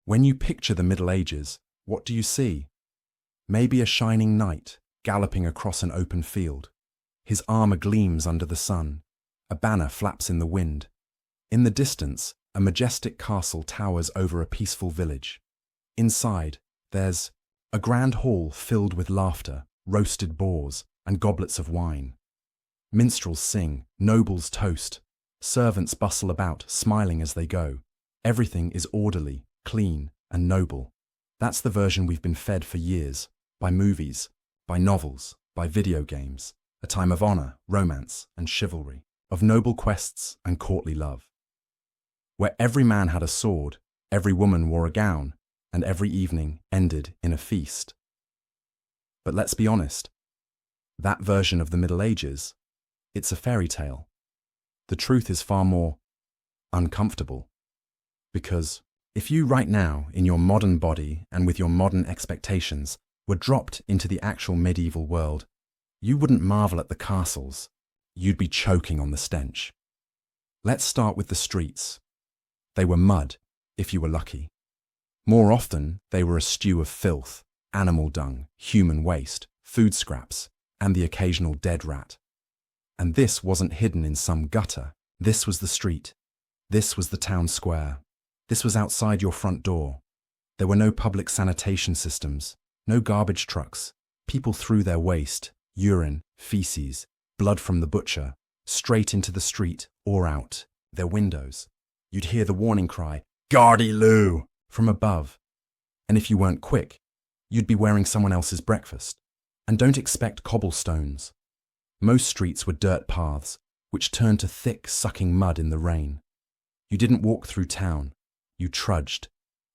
When you picture the Middle Ages, what do you see? Maybe a shining knight galloping across an open field. His armor gleams under the sun. A banner flaps in the wind. In the distance, a majestic castle towers over a peaceful village. Inside, there's a grand hall filled with laughter, roasted boars, and goblets of wine. Minstrels sing, nobles toast. Servants bustle about, smiling as they go. Everything is orderly, clean, and noble. That's the version we've been fed for years, by movies, by novels, by video games. A time of honor, romance, and chivalry, of noble quests and courtly love. Where every man had a sword, every woman wore a gown, and every evening ended in a feast. But let's be honest, that version of the Middle Ages, it's a fairy tale. The truth is far more uncomfortable. Because if you right now, in your modern body and with your modern expectations, were dropped into the actual medieval world, you wouldn't marvel at the castles. You'd be choking on the stench. Let's start with the streets. They were mud, if you were lucky. More often, they were a stew of filth, animal dung, human waste, food scraps, and the occasional dead rat. And this wasn't hidden in some gutter. This was the street. This was the town square. This was outside your front door. There were no public sanitation systems, no garbage trucks. People threw their waste, urine, feces, blood from the butcher, straight into the street or out their windows. You'd hear the warning cry, "Gardy Lou!" from above. And if you weren't quick, you'd be wearing someone else's breakfast. And don't expect cobblestones. Most streets were dirt paths, which turned to thick, sucking mud in the rain. You didn't walk through town. You trudged.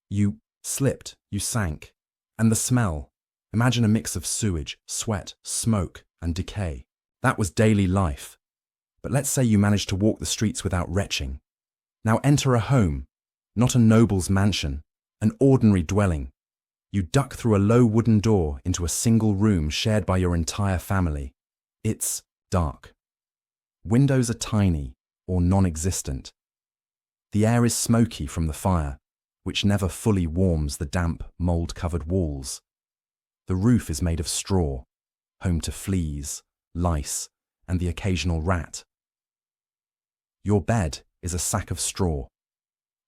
You slipped. You sank. And the smell. Imagine a mix of sewage, sweat, smoke, and decay. That was daily life. But let's say you managed to walk the streets without retching. Now enter a home, not a noble's mansion, an ordinary dwelling. You duck through a low wooden door into a single room shared by your entire family. It's dark. Windows are tiny or non-existent. The air is smoky from the fire, which never fully warms the damp, mold-covered walls. The roof is made of straw, home to fleas, lice, and the occasional rat. Your bed is a sack of straw.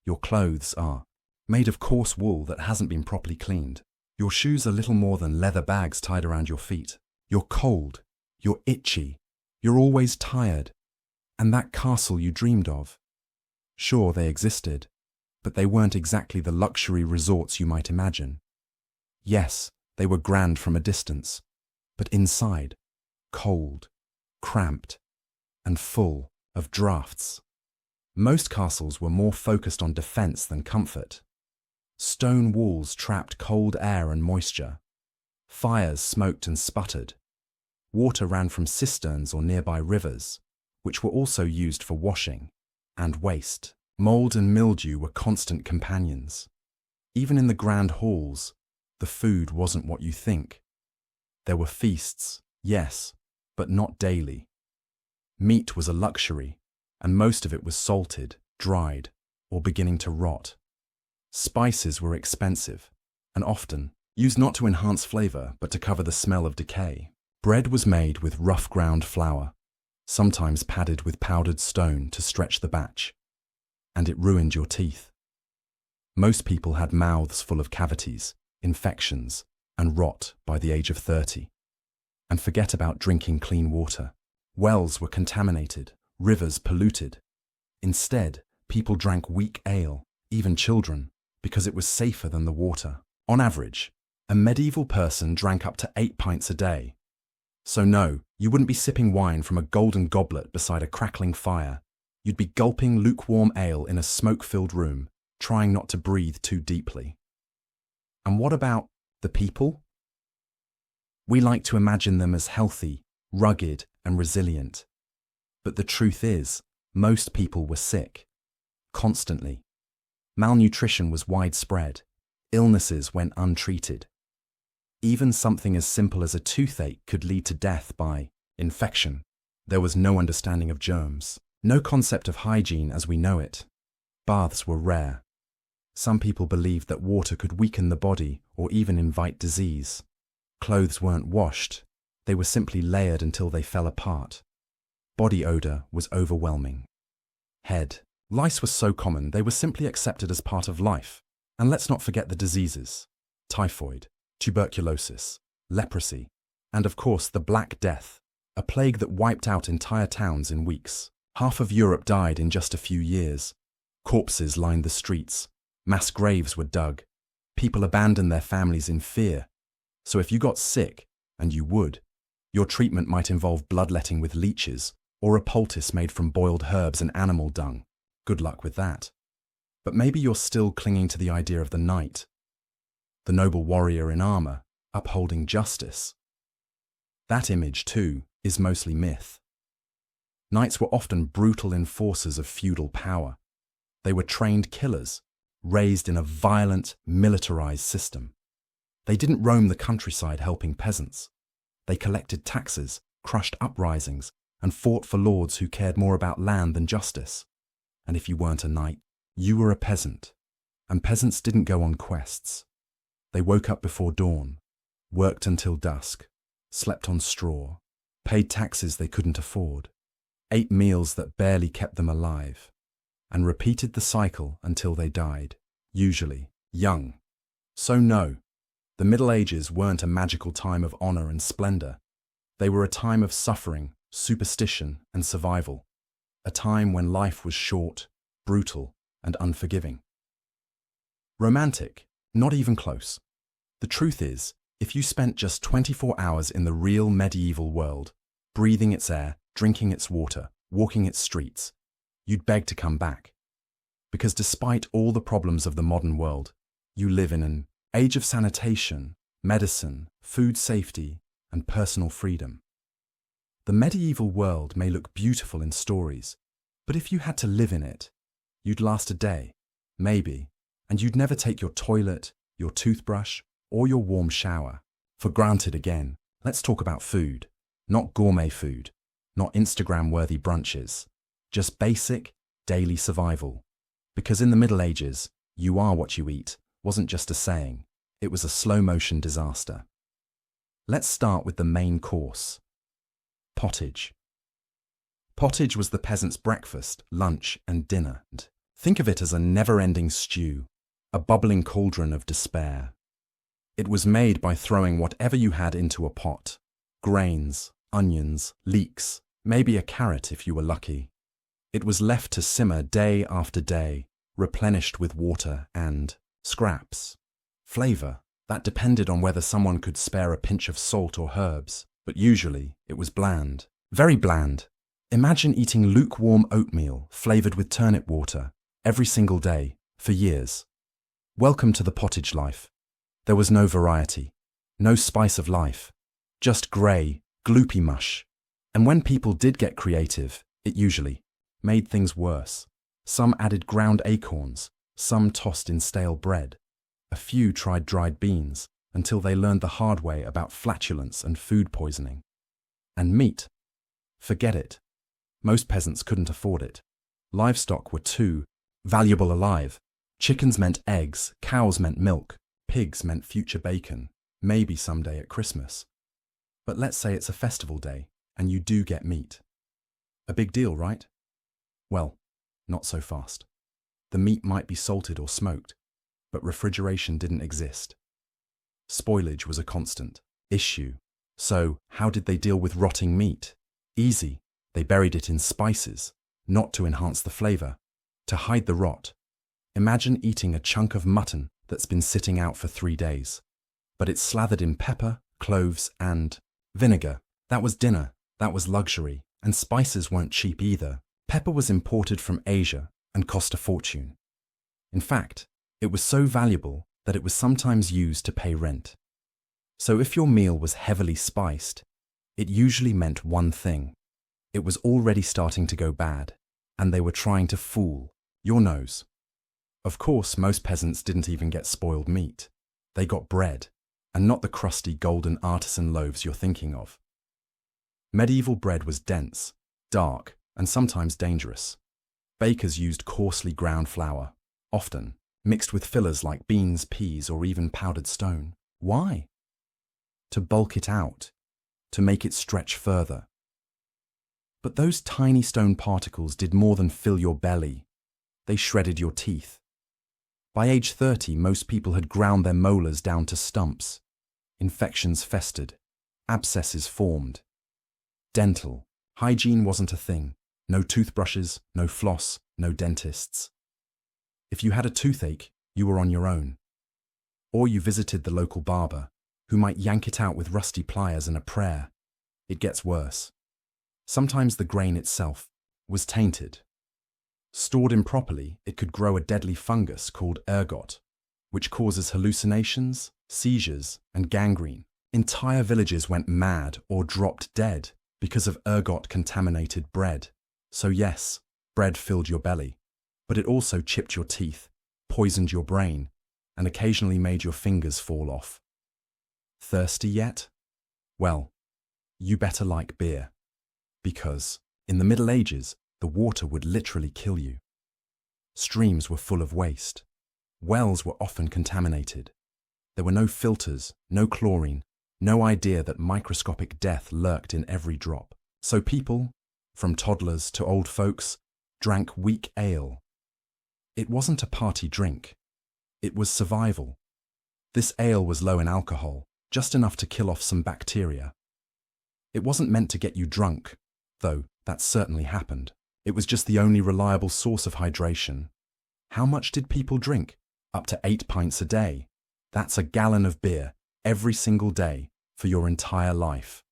Your clothes are made of coarse wool that hasn't been properly cleaned. Your shoes are little more than leather bags tied around your feet. You're cold. You're itchy. You're always tired. And that castle you dreamed of. Sure, they existed, but they weren't exactly the luxury resorts you might imagine. Yes, they were grand from a distance, but inside, cold, cramped, and full of drafts. Most castles were more focused on defense than comfort. Stone walls trapped cold air and moisture. Fires smoked and sputtered. Water ran from cisterns or nearby rivers, which were also used for washing and waste. Mold and mildew were constant companions. Even in the grand halls, the food wasn't what you think. There were feasts, yes, but not daily. Meat was a luxury, and most of it was salted, dried, or beginning to rot. Spices were expensive, and often used not to enhance flavor, but to cover the smell of decay. Bread was made with rough ground flour, sometimes padded with powdered stone to stretch the batch, and it ruined your teeth. Most people had mouths full of cavities, infections, and rot by the age of 30. And forget about drinking clean water. Wells were contaminated, rivers polluted. Instead, people drank weak ale, even children, because it was safer than the water. On average, a medieval person drank up to 8 pints a day. So no, you wouldn't be sipping wine from a golden goblet beside a crackling fire. You'd be gulping lukewarm ale in a smoke-filled room, trying not to breathe too deeply. And what about the people? We like to imagine them as healthy, rugged, and resilient. But the truth is, most people were sick. Constantly. Malnutrition was widespread. Illnesses went untreated. Even something as simple as a toothache could lead to death by infection. There was no understanding of germs, no concept of hygiene as we know it. Baths were rare. Some people believed that water could weaken the body or even invite disease. Clothes weren't washed, they were simply layered until they fell apart. Body odor was overwhelming. Head. Lice were so common they were simply accepted as part of life. And let's not forget the diseases: typhoid, tuberculosis, leprosy, and of course the Black Death, a plague that wiped out entire towns in weeks. Half of Europe died in just a few years. Corpses lined the streets. Mass graves were dug. People abandoned their families in fear. So if you got sick, and you would, your treatment might involve bloodletting with leeches or a poultice made from boiled herbs and animal dung. Good luck with that. But maybe you're still clinging to the idea of the knight, the noble warrior in armor, upholding justice. That image, too, is mostly myth. Knights were often brutal enforcers of feudal power. They were trained killers, raised in a violent, militarized system. They didn't roam the countryside helping peasants. They collected taxes, crushed uprisings, and fought for lords who cared more about land than justice. And if you weren't a knight, you were a peasant. And peasants didn't go on quests. They woke up before dawn, worked until dusk, slept on straw, paid taxes they couldn't afford, ate meals that barely kept them alive, and repeated the cycle until they died, usually young. So no, the Middle Ages weren't a magical time of honor and splendor. They were a time of suffering, superstition, and survival. A time when life was short, brutal, and unforgiving. Romantic? Not even close. The truth is, if you spent just 24 hours in the real medieval world, breathing its air, drinking its water, walking its streets, you'd beg to come back. Because despite all the problems of the modern world, you live in an age of sanitation, medicine, food safety, and personal freedom. The medieval world may look beautiful in stories, but if you had to live in it, you'd last a day, maybe, and you'd never take your toilet, your toothbrush, or your warm shower for granted again. Let's talk about food. Not gourmet food, not Instagram-worthy brunches, just basic, daily survival. Because in the Middle Ages, you are what you eat wasn't just a saying, it was a slow-motion disaster. Let's start with the main course. Pottage. Pottage was the peasants' breakfast, lunch, and dinner. Think of it as a never-ending stew, a bubbling cauldron of despair. It was made by throwing whatever you had into a pot: grains, onions, leeks, maybe a carrot if you were lucky. It was left to simmer day after day, replenished with water and scraps. Flavor, that depended on whether someone could spare a pinch of salt or herbs, but usually it was bland, very bland. Imagine eating lukewarm oatmeal flavored with turnip water every single day for years. Welcome to the pottage life. There was no variety, no spice of life, just grey, gloopy mush. And when people did get creative, it usually made things worse. Some added ground acorns, some tossed in stale bread. A few tried dried beans until they learned the hard way about flatulence and food poisoning. And meat? Forget it. Most peasants couldn't afford it. Livestock were too valuable alive. Chickens meant eggs, cows meant milk, pigs meant future bacon, maybe someday at Christmas. But let's say it's a festival day and you do get meat. A big deal, right? Well, not so fast. The meat might be salted or smoked, but refrigeration didn't exist. Spoilage was a constant issue. So, how did they deal with rotting meat? Easy. They buried it in spices, not to enhance the flavor, to hide the rot. Imagine eating a chunk of mutton that's been sitting out for 3 days, but it's slathered in pepper, cloves, and vinegar. That was dinner, that was luxury, and spices weren't cheap either. Pepper was imported from Asia and cost a fortune. In fact, it was so valuable that it was sometimes used to pay rent. So if your meal was heavily spiced, it usually meant one thing. It was already starting to go bad, and they were trying to fool your nose. Of course, most peasants didn't even get spoiled meat. They got bread, and not the crusty golden artisan loaves you're thinking of. Medieval bread was dense, dark, and sometimes dangerous. Bakers used coarsely ground flour, often mixed with fillers like beans, peas, or even powdered stone. Why? To bulk it out, to make it stretch further. But those tiny stone particles did more than fill your belly. They shredded your teeth. By age 30, most people had ground their molars down to stumps. Infections festered. Abscesses formed. Dental. Hygiene wasn't a thing. No toothbrushes, no floss, no dentists. If you had a toothache, you were on your own. Or you visited the local barber, who might yank it out with rusty pliers and a prayer. It gets worse. Sometimes the grain itself was tainted. Stored improperly, it could grow a deadly fungus called ergot, which causes hallucinations, seizures, and gangrene. Entire villages went mad or dropped dead because of ergot-contaminated bread. So yes, bread filled your belly, but it also chipped your teeth, poisoned your brain, and occasionally made your fingers fall off. Thirsty yet? Well, you better like beer. Because, in the Middle Ages, the water would literally kill you. Streams were full of waste. Wells were often contaminated. There were no filters, no chlorine, no idea that microscopic death lurked in every drop. So people, from toddlers to old folks, drank weak ale. It wasn't a party drink. It was survival. This ale was low in alcohol, just enough to kill off some bacteria. It wasn't meant to get you drunk, though that certainly happened. It was just the only reliable source of hydration. How much did people drink? Up to 8 pints a day. That's a gallon of beer every single day for your entire life.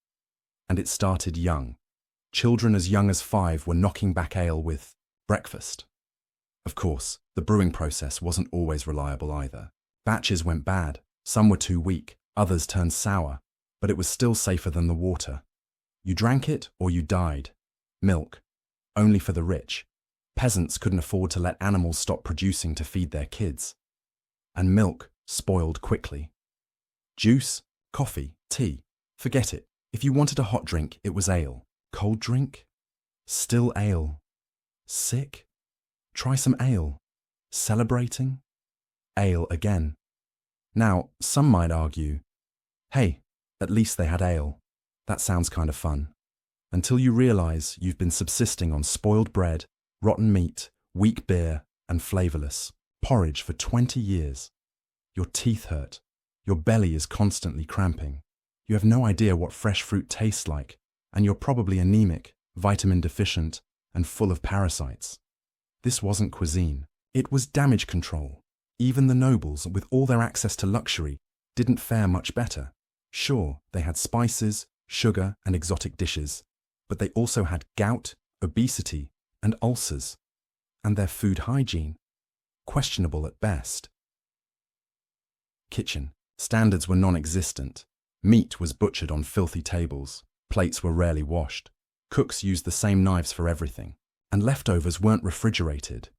And it started young. Children as young as 5 were knocking back ale with breakfast. Of course, the brewing process wasn't always reliable either. Batches went bad, some were too weak, others turned sour, but it was still safer than the water. You drank it or you died. Milk, only for the rich. Peasants couldn't afford to let animals stop producing to feed their kids. And milk spoiled quickly. Juice, coffee, tea, forget it. If you wanted a hot drink, it was ale. Cold drink? Still ale. Sick? Try some ale. Celebrating? Ale again. Now, some might argue, hey, at least they had ale. That sounds kind of fun. Until you realize you've been subsisting on spoiled bread, rotten meat, weak beer, and flavorless porridge for 20 years. Your teeth hurt. Your belly is constantly cramping. You have no idea what fresh fruit tastes like, and you're probably anemic, vitamin deficient, and full of parasites. This wasn't cuisine. It was damage control. Even the nobles, with all their access to luxury, didn't fare much better. Sure, they had spices, sugar, and exotic dishes, but they also had gout, obesity, and ulcers. And their food hygiene? Questionable at best. Kitchen. Standards were non-existent. Meat was butchered on filthy tables. Plates were rarely washed. Cooks used the same knives for everything. And leftovers weren't refrigerated.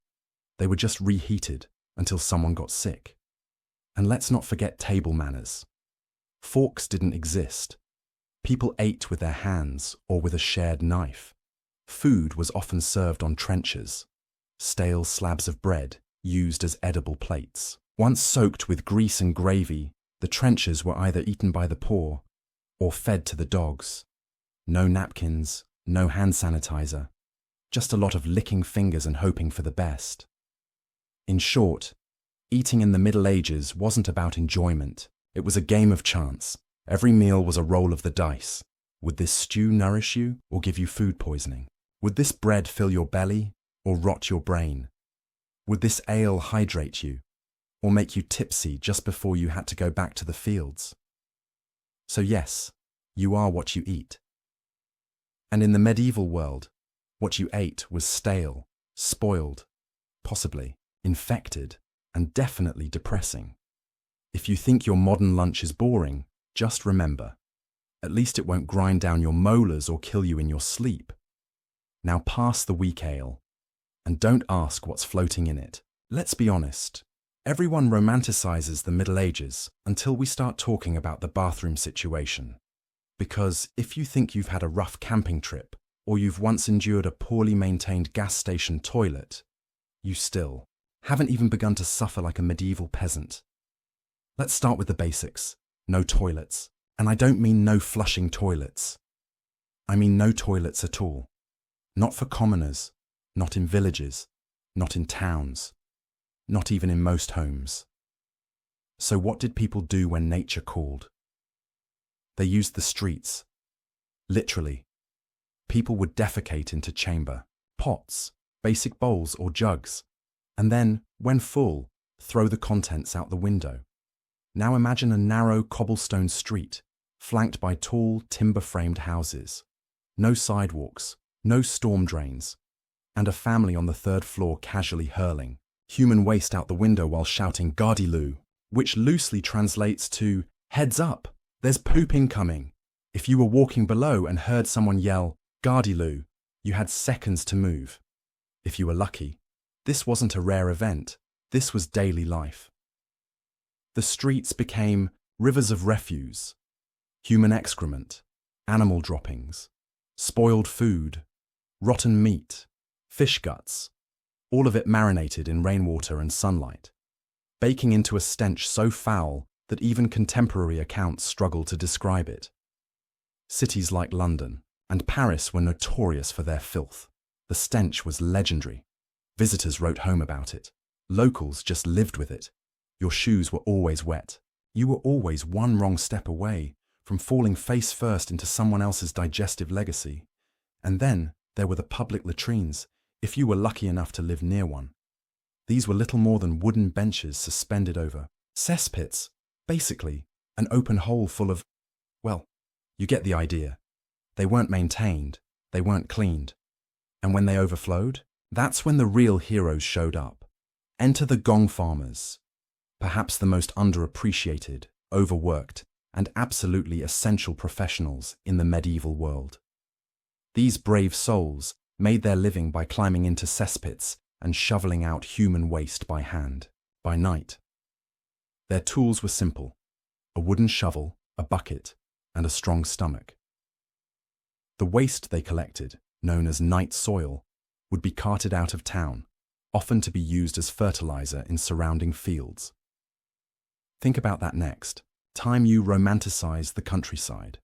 They were just reheated until someone got sick. And let's not forget table manners. Forks didn't exist. People ate with their hands or with a shared knife. Food was often served on trenchers. Stale slabs of bread used as edible plates. Once soaked with grease and gravy, the trenchers were either eaten by the poor or fed to the dogs. No napkins, no hand sanitizer, just a lot of licking fingers and hoping for the best. In short, eating in the Middle Ages wasn't about enjoyment. It was a game of chance. Every meal was a roll of the dice. Would this stew nourish you or give you food poisoning? Would this bread fill your belly or rot your brain? Would this ale hydrate you or make you tipsy just before you had to go back to the fields? So yes, you are what you eat. And in the medieval world, what you ate was stale, spoiled, possibly infected, and definitely depressing. If you think your modern lunch is boring, just remember, at least it won't grind down your molars or kill you in your sleep. Now pass the weak ale, and don't ask what's floating in it. Let's be honest, everyone romanticizes the Middle Ages until we start talking about the bathroom situation. Because if you think you've had a rough camping trip, or you've once endured a poorly maintained gas station toilet, you still haven't even begun to suffer like a medieval peasant. Let's start with the basics. No toilets. And I don't mean no flushing toilets. I mean no toilets at all. Not for commoners, not in villages, not in towns, not even in most homes. So what did people do when nature called? They used the streets. Literally. People would defecate into chamber, pots, basic bowls or jugs, and then, when full, throw the contents out the window. Now imagine a narrow cobblestone street, flanked by tall, timber-framed houses. No sidewalks, no storm drains, and a family on the third floor casually hurling human waste out the window while shouting "Gardiloo," which loosely translates to "Heads up, there's poop incoming." If you were walking below and heard someone yell "Gardiloo," you had seconds to move. If you were lucky, this wasn't a rare event, this was daily life. The streets became rivers of refuse, human excrement, animal droppings, spoiled food, rotten meat, fish guts, all of it marinated in rainwater and sunlight, baking into a stench so foul that even contemporary accounts struggle to describe it. Cities like London and Paris were notorious for their filth. The stench was legendary. Visitors wrote home about it. Locals just lived with it. Your shoes were always wet. You were always one wrong step away from falling face first into someone else's digestive legacy. And then there were the public latrines, if you were lucky enough to live near one. These were little more than wooden benches suspended over cesspits, basically an open hole full of, well, you get the idea. They weren't maintained, they weren't cleaned. And when they overflowed, that's when the real heroes showed up. Enter the gong farmers, perhaps the most underappreciated, overworked, and absolutely essential professionals in the medieval world. These brave souls made their living by climbing into cesspits and shoveling out human waste by hand, by night. Their tools were simple: a wooden shovel, a bucket, and a strong stomach. The waste they collected, known as night soil, would be carted out of town, often to be used as fertilizer in surrounding fields. Think about that next. Time you romanticize the countryside.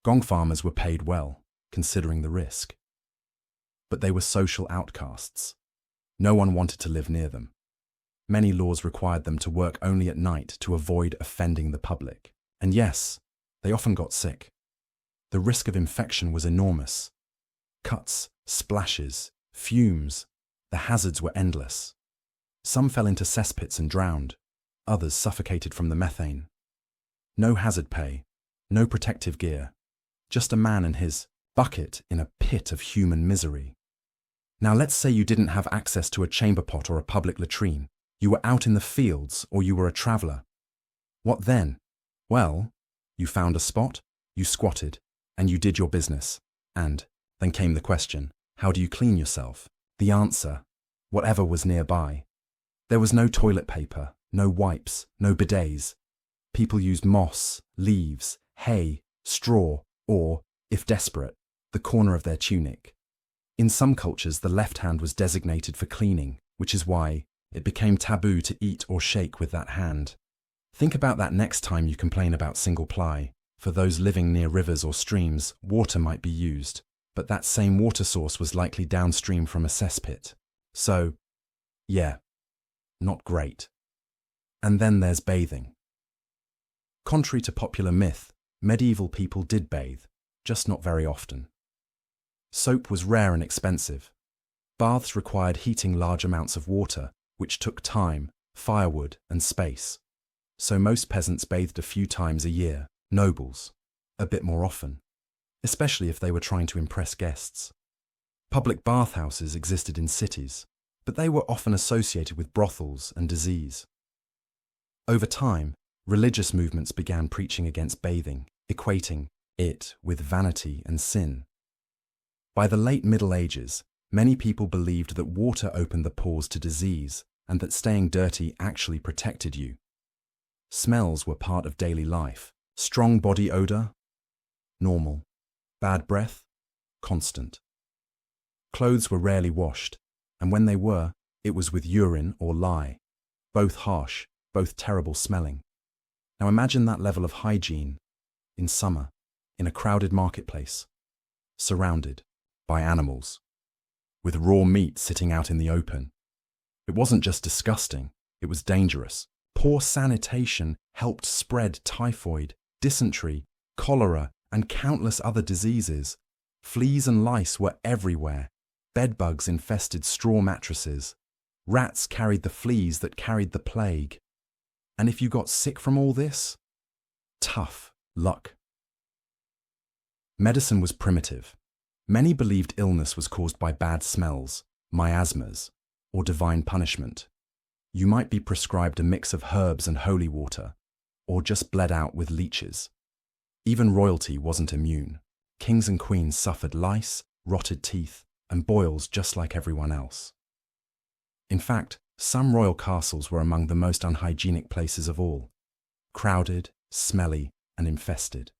Gong farmers were paid well, considering the risk. But they were social outcasts. No one wanted to live near them. Many laws required them to work only at night to avoid offending the public. And yes, they often got sick. The risk of infection was enormous. Cuts, splashes, fumes, the hazards were endless. Some fell into cesspits and drowned. Others suffocated from the methane. No hazard pay, no protective gear, just a man and his bucket in a pit of human misery. Now let's say you didn't have access to a chamber pot or a public latrine. You were out in the fields or you were a traveller. What then? Well, you found a spot, you squatted, and you did your business. And then came the question, how do you clean yourself? The answer, whatever was nearby. There was no toilet paper, no wipes, no bidets. People used moss, leaves, hay, straw, or, if desperate, the corner of their tunic. In some cultures, the left hand was designated for cleaning, which is why it became taboo to eat or shake with that hand. Think about that next time you complain about single ply. For those living near rivers or streams, water might be used, but that same water source was likely downstream from a cesspit. So, yeah, not great. And then there's bathing. Contrary to popular myth, medieval people did bathe, just not very often. Soap was rare and expensive. Baths required heating large amounts of water, which took time, firewood, and space. So most peasants bathed a few times a year, nobles a bit more often, especially if they were trying to impress guests. Public bathhouses existed in cities, but they were often associated with brothels and disease. Over time, religious movements began preaching against bathing, equating it with vanity and sin. By the late Middle Ages, many people believed that water opened the pores to disease and that staying dirty actually protected you. Smells were part of daily life. Strong body odor? Normal. Bad breath? Constant. Clothes were rarely washed, and when they were, It was with urine or lye, both harsh, both terrible smelling. Now imagine that level of hygiene in summer, in a crowded marketplace, surrounded by animals, with raw meat sitting out in the open. It wasn't just disgusting, it was dangerous. Poor sanitation helped spread typhoid, dysentery, cholera, and countless other diseases. Fleas and lice were everywhere. Bedbugs infested straw mattresses. Rats carried the fleas that carried the plague. And if you got sick from all this, tough luck. Medicine was primitive. Many believed illness was caused by bad smells, miasmas, or divine punishment. You might be prescribed a mix of herbs and holy water, or just bled out with leeches. Even royalty wasn't immune. Kings and queens suffered lice, rotted teeth, and boils just like everyone else. In fact, some royal castles were among the most unhygienic places of all, crowded, smelly, and infested.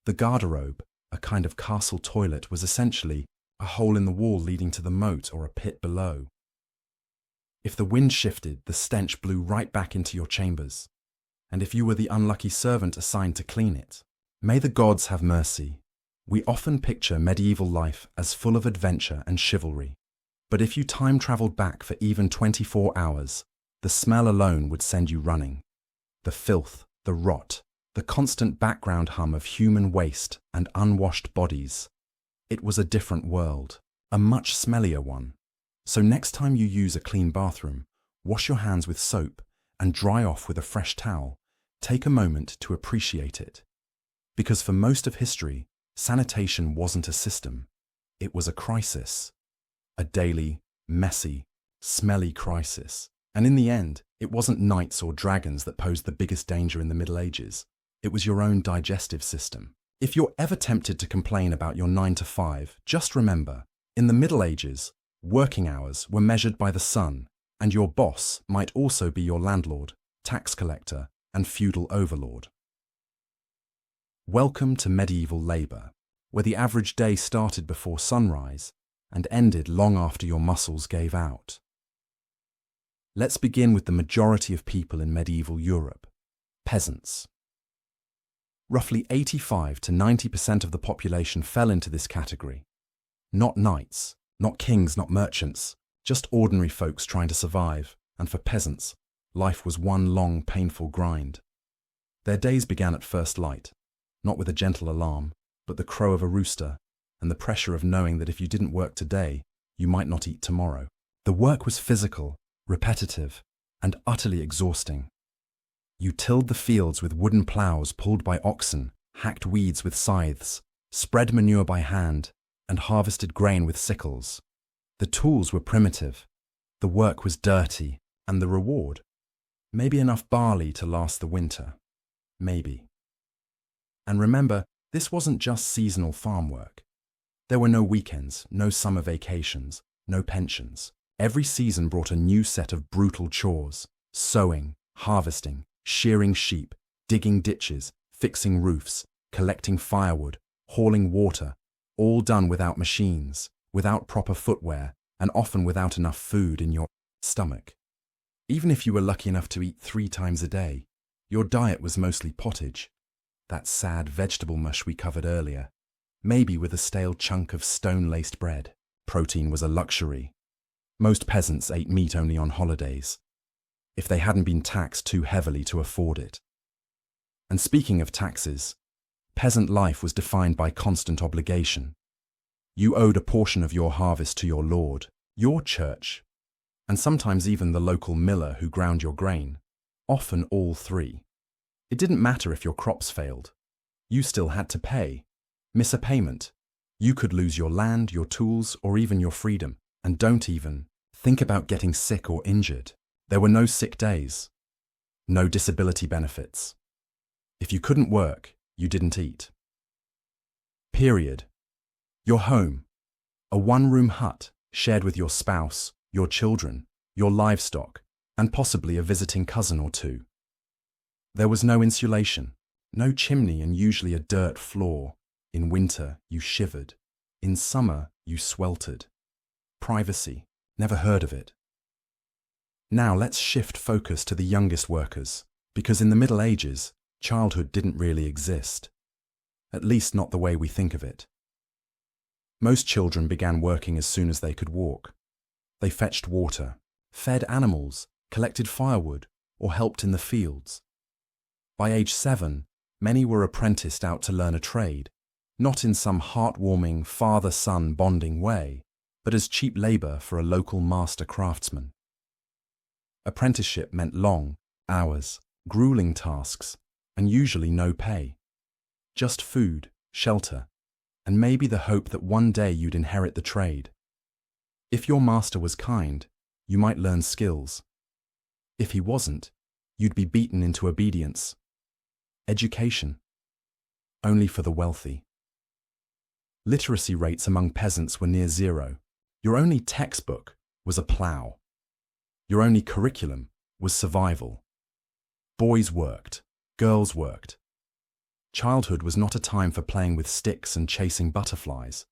The garderobe, a kind of castle toilet, was essentially a hole in the wall leading to the moat or a pit below. If the wind shifted, the stench blew right back into your chambers, and if you were the unlucky servant assigned to clean it, may the gods have mercy. We often picture medieval life as full of adventure and chivalry, but if you time-traveled back for even 24 hours, the smell alone would send you running. The filth, the rot, the constant background hum of human waste and unwashed bodies. It was a different world, a much smellier one. So next time you use a clean bathroom, wash your hands with soap and dry off with a fresh towel. Take a moment to appreciate it. Because for most of history, sanitation wasn't a system. It was a crisis. A daily, messy, smelly crisis. And in the end, it wasn't knights or dragons that posed the biggest danger in the Middle Ages. It was your own digestive system. If you're ever tempted to complain about your 9 to 5, just remember, in the Middle Ages, working hours were measured by the sun, and your boss might also be your landlord, tax collector, and feudal overlord. Welcome to medieval labour, where the average day started before sunrise and ended long after your muscles gave out. Let's begin with the majority of people in medieval Europe, peasants. Roughly 85 to 90% of the population fell into this category. Not knights, not kings, not merchants, just ordinary folks trying to survive, and for peasants, life was one long, painful grind. Their days began at first light, not with a gentle alarm, but the crow of a rooster, and the pressure of knowing that if you didn't work today, you might not eat tomorrow. The work was physical, repetitive, and utterly exhausting. You tilled the fields with wooden ploughs pulled by oxen, hacked weeds with scythes, spread manure by hand, and harvested grain with sickles. The tools were primitive, the work was dirty, and the reward? Maybe enough barley to last the winter. Maybe. And remember, this wasn't just seasonal farm work. There were no weekends, no summer vacations, no pensions. Every season brought a new set of brutal chores: sowing, harvesting, shearing sheep, digging ditches, fixing roofs, collecting firewood, hauling water, all done without machines, without proper footwear, and often without enough food in your stomach. Even if you were lucky enough to eat 3 times a day, your diet was mostly pottage, that sad vegetable mush we covered earlier, maybe with a stale chunk of stone-laced bread. Protein was a luxury. Most peasants ate meat only on holidays, if they hadn't been taxed too heavily to afford it. And speaking of taxes, peasant life was defined by constant obligation. You owed a portion of your harvest to your lord, your church, and sometimes even the local miller who ground your grain, often all 3. It didn't matter if your crops failed. You still had to pay. Miss a payment. You could lose your land, your tools, or even your freedom. And don't even think about getting sick or injured. There were no sick days, no disability benefits. If you couldn't work, you didn't eat. Period. Your home, a one-room hut shared with your spouse, your children, your livestock, and possibly a visiting cousin or 2. There was no insulation, no chimney, and usually a dirt floor. In winter, you shivered. In summer, you sweltered. Privacy, never heard of it. Now let's shift focus to the youngest workers, because in the Middle Ages, childhood didn't really exist. At least not the way we think of it. Most children began working as soon as they could walk. They fetched water, fed animals, collected firewood, or helped in the fields. By age 7, many were apprenticed out to learn a trade, not in some heartwarming father-son bonding way, but as cheap labour for a local master craftsman. Apprenticeship meant long hours, grueling tasks, and usually no pay. Just food, shelter, and maybe the hope that one day you'd inherit the trade. If your master was kind, you might learn skills. If he wasn't, you'd be beaten into obedience. Education. Only for the wealthy. Literacy rates among peasants were near zero. Your only textbook was a plough. Your only curriculum was survival. Boys worked, girls worked. Childhood was not a time for playing with sticks and chasing butterflies.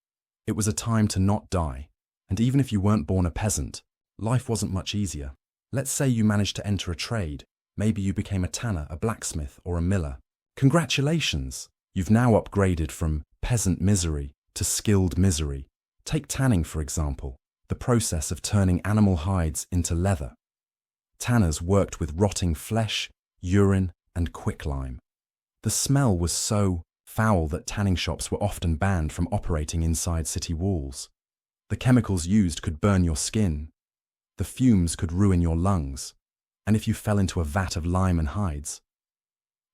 It was a time to not die, and even if you weren't born a peasant, life wasn't much easier. Let's say you managed to enter a trade. Maybe you became a tanner, a blacksmith, or a miller. Congratulations! You've now upgraded from peasant misery to skilled misery. Take tanning, for example, the process of turning animal hides into leather. Tanners worked with rotting flesh, urine, and quicklime. The smell was so foul that tanning shops were often banned from operating inside city walls. The chemicals used could burn your skin. The fumes could ruin your lungs. And if you fell into a vat of lime and hides,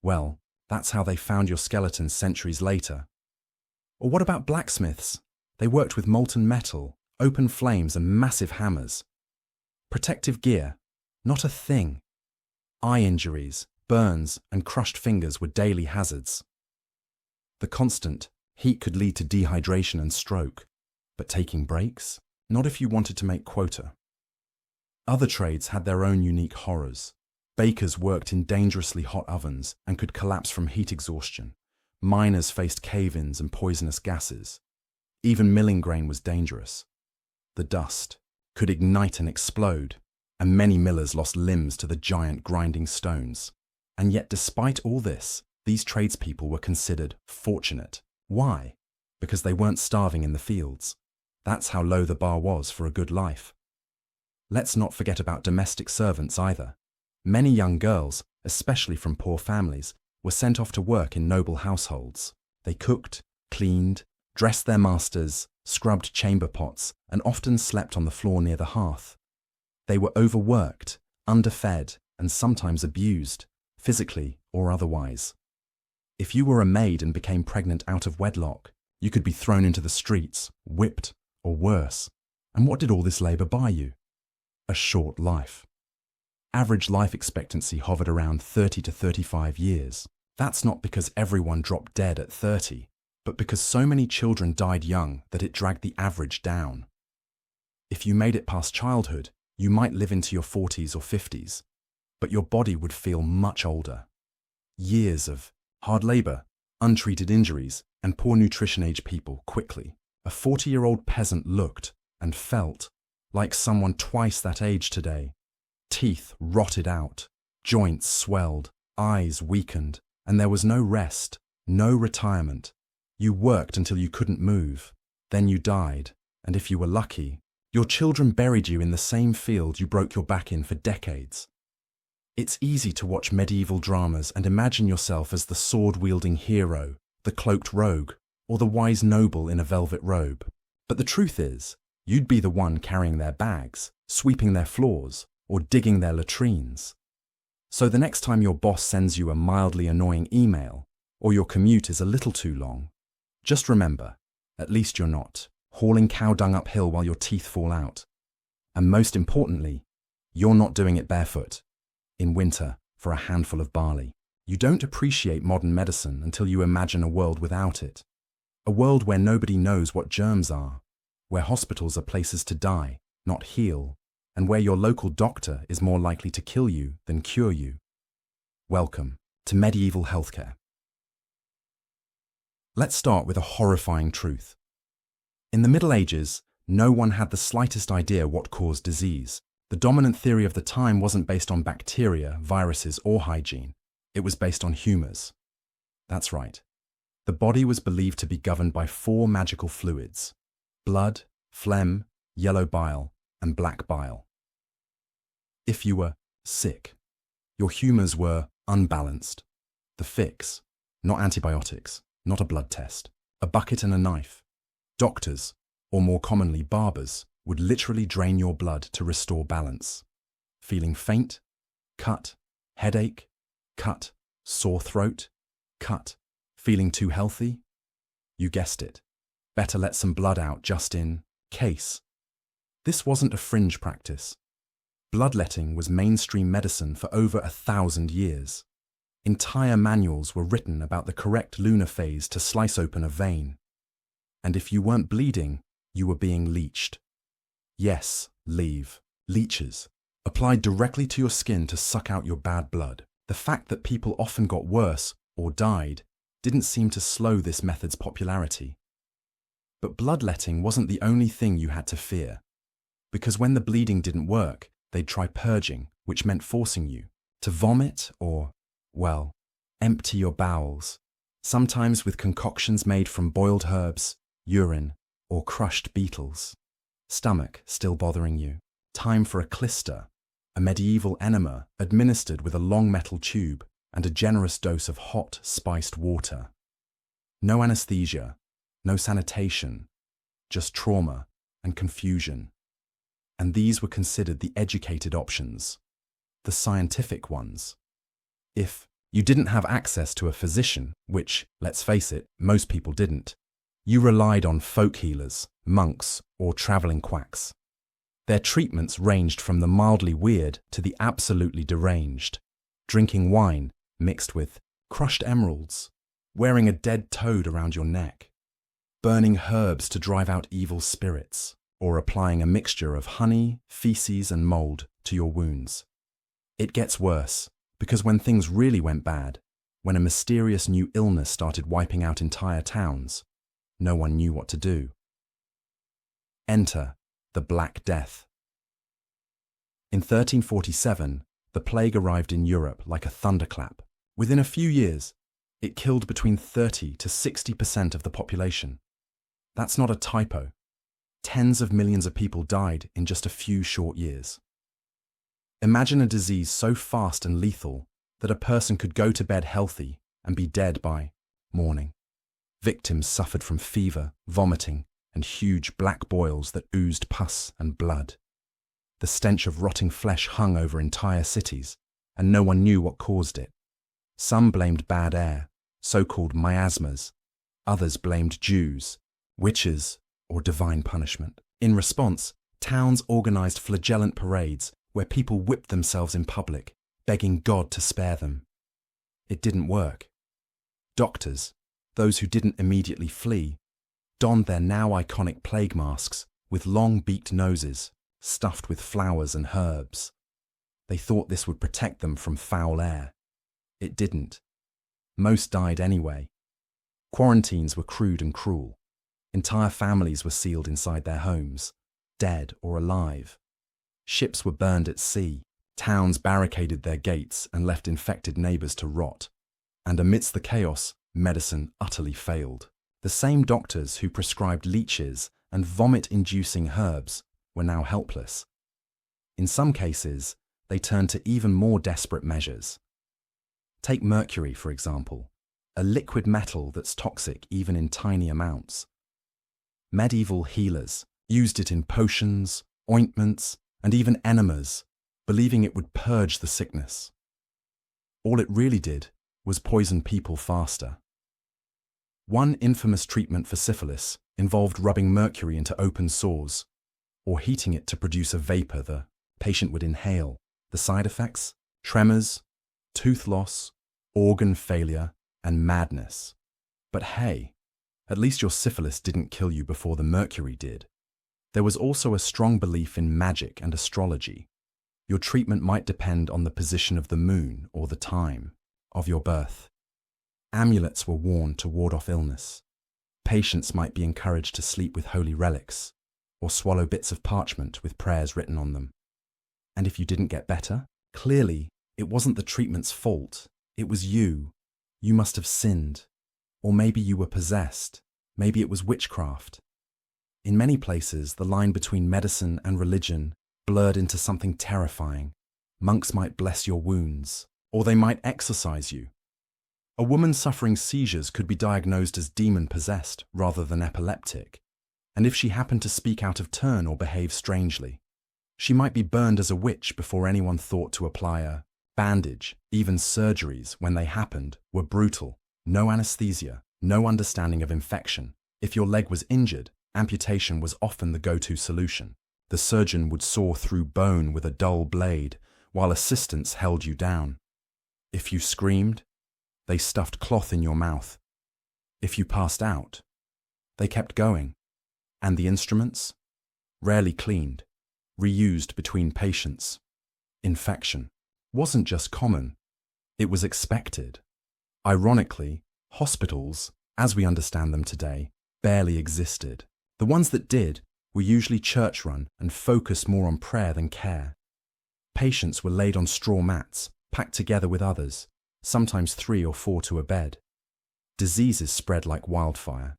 well, that's how they found your skeletons centuries later. Or what about blacksmiths? They worked with molten metal, open flames, and massive hammers. Protective gear, not a thing. Eye injuries, burns, and crushed fingers were daily hazards. The constant heat could lead to dehydration and stroke, but taking breaks? Not if you wanted to make quota. Other trades had their own unique horrors. Bakers worked in dangerously hot ovens and could collapse from heat exhaustion. Miners faced cave-ins and poisonous gases. Even milling grain was dangerous. The dust could ignite and explode, and many millers lost limbs to the giant grinding stones. And yet, despite all this, these tradespeople were considered fortunate. Why? Because they weren't starving in the fields. That's how low the bar was for a good life. Let's not forget about domestic servants either. Many young girls, especially from poor families, were sent off to work in noble households. They cooked, cleaned, dressed their masters, scrubbed chamber pots, and often slept on the floor near the hearth. They were overworked, underfed, and sometimes abused, physically or otherwise. If you were a maid and became pregnant out of wedlock, you could be thrown into the streets, whipped, or worse. And what did all this labour buy you? A short life. Average life expectancy hovered around 30 to 35 years. That's not because everyone dropped dead at 30, but because so many children died young that it dragged the average down. If you made it past childhood, you might live into your 40s or 50s, but your body would feel much older. Years of hard labour, untreated injuries, and poor nutrition age people quickly. A 40-year-old peasant looked and felt like someone twice that age today. Teeth rotted out, joints swelled, eyes weakened, and there was no rest, no retirement. You worked until you couldn't move, then you died, and if you were lucky, your children buried you in the same field you broke your back in for decades. It's easy to watch medieval dramas and imagine yourself as the sword-wielding hero, the cloaked rogue, or the wise noble in a velvet robe. But the truth is, you'd be the one carrying their bags, sweeping their floors, or digging their latrines. So the next time your boss sends you a mildly annoying email, or your commute is a little too long, just remember, at least you're not hauling cow dung uphill while your teeth fall out. And most importantly, you're not doing it barefoot, in winter, for a handful of barley. You don't appreciate modern medicine until you imagine a world without it. A world where nobody knows what germs are, where hospitals are places to die, not heal, and where your local doctor is more likely to kill you than cure you. Welcome to medieval healthcare. Let's start with a horrifying truth. In the Middle Ages, no one had the slightest idea what caused disease. The dominant theory of the time wasn't based on bacteria, viruses, or hygiene. It was based on humors. That's right. The body was believed to be governed by 4 magical fluids: blood, phlegm, yellow bile, and black bile. If you were sick, your humors were unbalanced. The fix, not antibiotics, not a blood test, a bucket and a knife. Doctors, or more commonly barbers, would literally drain your blood to restore balance. Feeling faint? Cut. Headache? Cut. Sore throat? Cut. Feeling too healthy? You guessed it. Better let some blood out just in case. This wasn't a fringe practice. Bloodletting was mainstream medicine for over 1,000 years. Entire manuals were written about the correct lunar phase to slice open a vein. And if you weren't bleeding, you were being leeched. Yes, leeches, applied directly to your skin to suck out your bad blood. The fact that people often got worse or died didn't seem to slow this method's popularity. But bloodletting wasn't the only thing you had to fear. Because when the bleeding didn't work, they'd try purging, which meant forcing you to vomit or, well, empty your bowels, sometimes with concoctions made from boiled herbs, urine, or crushed beetles. Stomach still bothering you. Time for a clyster, a medieval enema administered with a long metal tube and a generous dose of hot, spiced water. No anesthesia, no sanitation, just trauma and confusion. And these were considered the educated options, the scientific ones. If you didn't have access to a physician, which, let's face it, most people didn't, you relied on folk healers, monks, or traveling quacks. Their treatments ranged from the mildly weird to the absolutely deranged. Drinking wine mixed with crushed emeralds, wearing a dead toad around your neck, burning herbs to drive out evil spirits, or applying a mixture of honey, feces, and mold to your wounds. It gets worse, because when things really went bad, when a mysterious new illness started wiping out entire towns, no one knew what to do. Enter the Black Death. In 1347, the plague arrived in Europe like a thunderclap. Within a few years, it killed between 30 to 60% of the population. That's not a typo. Tens of millions of people died in just a few short years. Imagine a disease so fast and lethal that a person could go to bed healthy and be dead by morning. Victims suffered from fever, vomiting, and huge black boils that oozed pus and blood. The stench of rotting flesh hung over entire cities, and no one knew what caused it. Some blamed bad air, so-called miasmas. Others blamed Jews, witches, or divine punishment. In response, towns organized flagellant parades where people whipped themselves in public, begging God to spare them. It didn't work. Doctors, those who didn't immediately flee, donned their now iconic plague masks with long beaked noses, stuffed with flowers and herbs. They thought this would protect them from foul air. It didn't. Most died anyway. Quarantines were crude and cruel. Entire families were sealed inside their homes, dead or alive. Ships were burned at sea. Towns barricaded their gates and left infected neighbors to rot. And amidst the chaos, medicine utterly failed. The same doctors who prescribed leeches and vomit-inducing herbs were now helpless. In some cases, they turned to even more desperate measures. Take mercury, for example, a liquid metal that's toxic even in tiny amounts. Medieval healers used it in potions, ointments, and even enemas, believing it would purge the sickness. All it really did was poison people faster. One infamous treatment for syphilis involved rubbing mercury into open sores, or heating it to produce a vapor the patient would inhale. The side effects? Tremors, tooth loss, organ failure, and madness. But hey, at least your syphilis didn't kill you before the mercury did. There was also a strong belief in magic and astrology. Your treatment might depend on the position of the moon or the time of your birth. Amulets were worn to ward off illness. Patients might be encouraged to sleep with holy relics, or swallow bits of parchment with prayers written on them. And if you didn't get better, clearly it wasn't the treatment's fault. It was you. You must have sinned. Or maybe you were possessed. Maybe it was witchcraft. In many places, the line between medicine and religion blurred into something terrifying. Monks might bless your wounds, or they might exorcise you. A woman suffering seizures could be diagnosed as demon-possessed rather than epileptic, and if she happened to speak out of turn or behave strangely, she might be burned as a witch before anyone thought to apply a bandage. Even surgeries, when they happened, were brutal. No anesthesia, no understanding of infection. If your leg was injured, amputation was often the go-to solution. The surgeon would saw through bone with a dull blade, while assistants held you down. If you screamed, they stuffed cloth in your mouth. If you passed out, they kept going. And the instruments? Rarely cleaned, reused between patients. Infection wasn't just common, it was expected. Ironically, hospitals, as we understand them today, barely existed. The ones that did were usually church-run and focused more on prayer than care. Patients were laid on straw mats, packed together with others, sometimes 3 or 4 to a bed. Diseases spread like wildfire.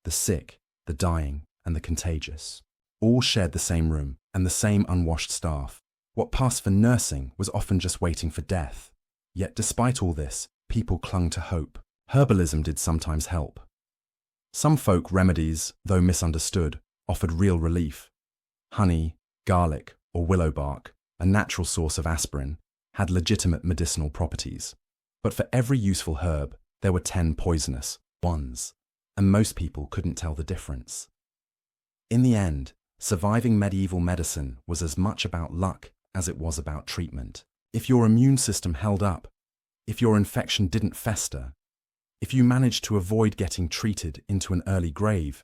The sick, the dying, and the contagious all shared the same room and the same unwashed staff. What passed for nursing was often just waiting for death. Yet despite all this, people clung to hope. Herbalism did sometimes help. Some folk remedies, though misunderstood, offered real relief. Honey, garlic, or willow bark, a natural source of aspirin, had legitimate medicinal properties. But for every useful herb, there were 10 poisonous ones, and most people couldn't tell the difference. In the end, surviving medieval medicine was as much about luck as it was about treatment. If your immune system held up, if your infection didn't fester, if you managed to avoid getting treated into an early grave,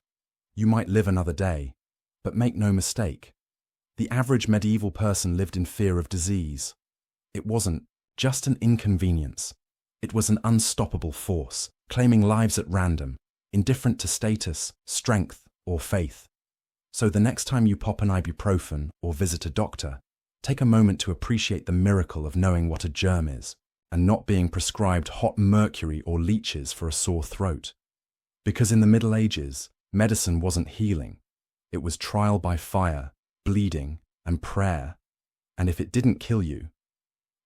you might live another day. But make no mistake, the average medieval person lived in fear of disease. It wasn't just an inconvenience. It was an unstoppable force, claiming lives at random, indifferent to status, strength, or faith. So the next time you pop an ibuprofen or visit a doctor, take a moment to appreciate the miracle of knowing what a germ is and not being prescribed hot mercury or leeches for a sore throat. Because in the Middle Ages, medicine wasn't healing. It was trial by fire, bleeding, and prayer. And if it didn't kill you,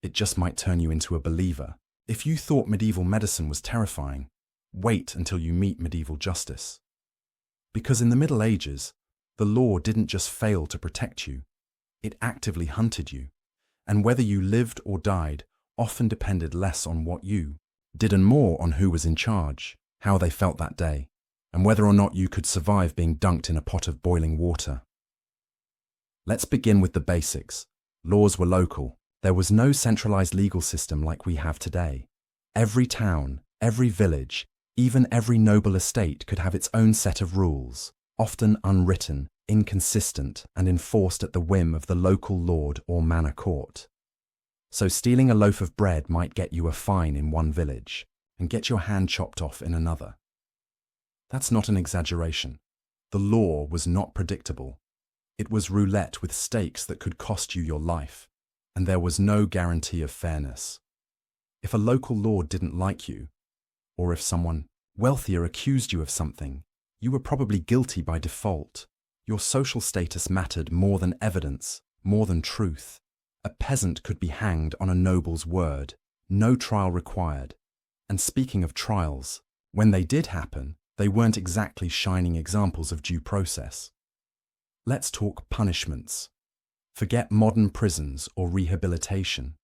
it just might turn you into a believer. If you thought medieval medicine was terrifying, wait until you meet medieval justice. Because in the Middle Ages, the law didn't just fail to protect you, it actively hunted you. And whether you lived or died often depended less on what you did and more on who was in charge, how they felt that day, and whether or not you could survive being dunked in a pot of boiling water. Let's begin with the basics. Laws were local. There was no centralized legal system like we have today. Every town, every village, even every noble estate could have its own set of rules, often unwritten, inconsistent, and enforced at the whim of the local lord or manor court. So stealing a loaf of bread might get you a fine in one village and get your hand chopped off in another. That's not an exaggeration. The law was not predictable. It was roulette with stakes that could cost you your life, and there was no guarantee of fairness. If a local lord didn't like you, or if someone wealthier accused you of something, you were probably guilty by default. Your social status mattered more than evidence, more than truth. A peasant could be hanged on a noble's word, no trial required. And speaking of trials, when they did happen, they weren't exactly shining examples of due process. Let's talk punishments. Forget modern prisons or rehabilitation.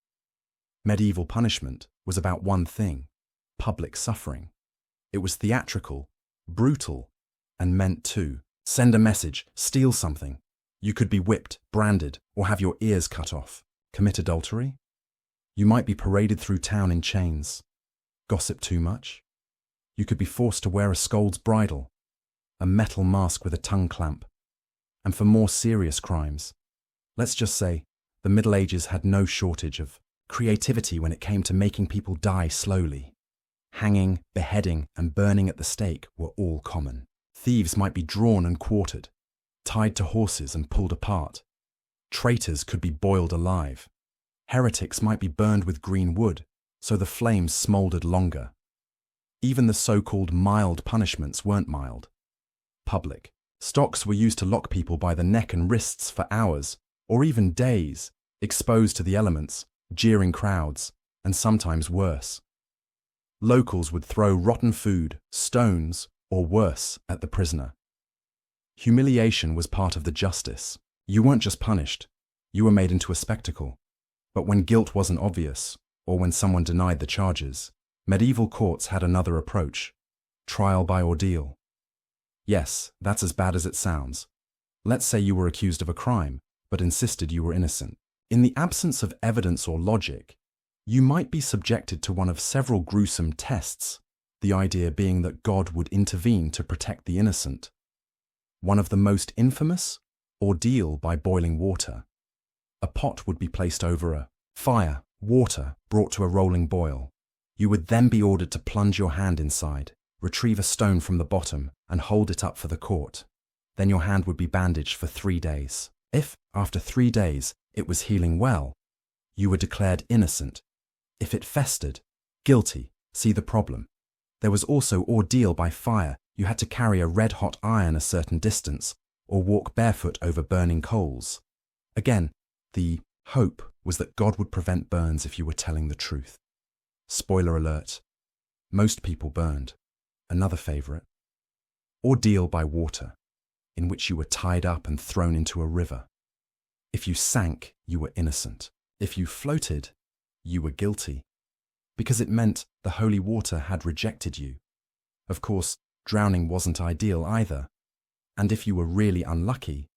Medieval punishment was about one thing: public suffering. It was theatrical, brutal, and meant to send a message, steal something. You could be whipped, branded, or have your ears cut off. Commit adultery? You might be paraded through town in chains. Gossip too much? You could be forced to wear a scold's bridle, a metal mask with a tongue clamp. And for more serious crimes, let's just say the Middle Ages had no shortage of creativity when it came to making people die slowly. Hanging, beheading, and burning at the stake were all common. Thieves might be drawn and quartered, tied to horses and pulled apart. Traitors could be boiled alive. Heretics might be burned with green wood, so the flames smoldered longer. Even the so-called mild punishments weren't mild. Public. Stocks were used to lock people by the neck and wrists for hours, or even days, exposed to the elements, jeering crowds, and sometimes worse. Locals would throw rotten food, stones, or worse at the prisoner. Humiliation was part of the justice. You weren't just punished, you were made into a spectacle. But when guilt wasn't obvious, or when someone denied the charges, medieval courts had another approach: trial by ordeal. Yes, that's as bad as it sounds. Let's say you were accused of a crime, but insisted you were innocent. In the absence of evidence or logic, you might be subjected to one of several gruesome tests, the idea being that God would intervene to protect the innocent. One of the most infamous? Ordeal by boiling water. A pot would be placed over a fire, water brought to a rolling boil. You would then be ordered to plunge your hand inside, retrieve a stone from the bottom, and hold it up for the court. Then your hand would be bandaged for 3 days. If, after 3 days, it was healing well, you were declared innocent. If it festered, guilty. See the problem. There was also ordeal by fire. You had to carry a red-hot iron a certain distance, or walk barefoot over burning coals. Again, the hope was that God would prevent burns if you were telling the truth. Spoiler alert: most people burned. Another favourite: ordeal by water, in which you were tied up and thrown into a river. If you sank, you were innocent. If you floated, you were guilty, because it meant the holy water had rejected you. Of course, drowning wasn't ideal either, and if you were really unlucky,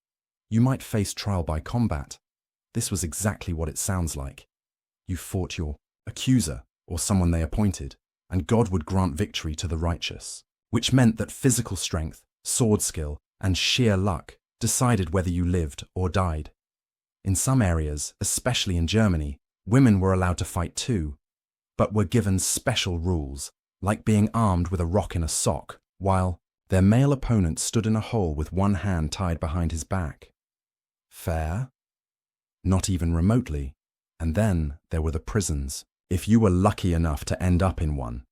you might face trial by combat. This was exactly what it sounds like. You fought your accuser, or someone they appointed, and God would grant victory to the righteous, which meant that physical strength, sword skill, and sheer luck decided whether you lived or died. In some areas, especially in Germany, women were allowed to fight too, but were given special rules, like being armed with a rock in a sock, while their male opponent stood in a hole with one hand tied behind his back. Fair? Not even remotely. And then there were the prisons, if you were lucky enough to end up in one.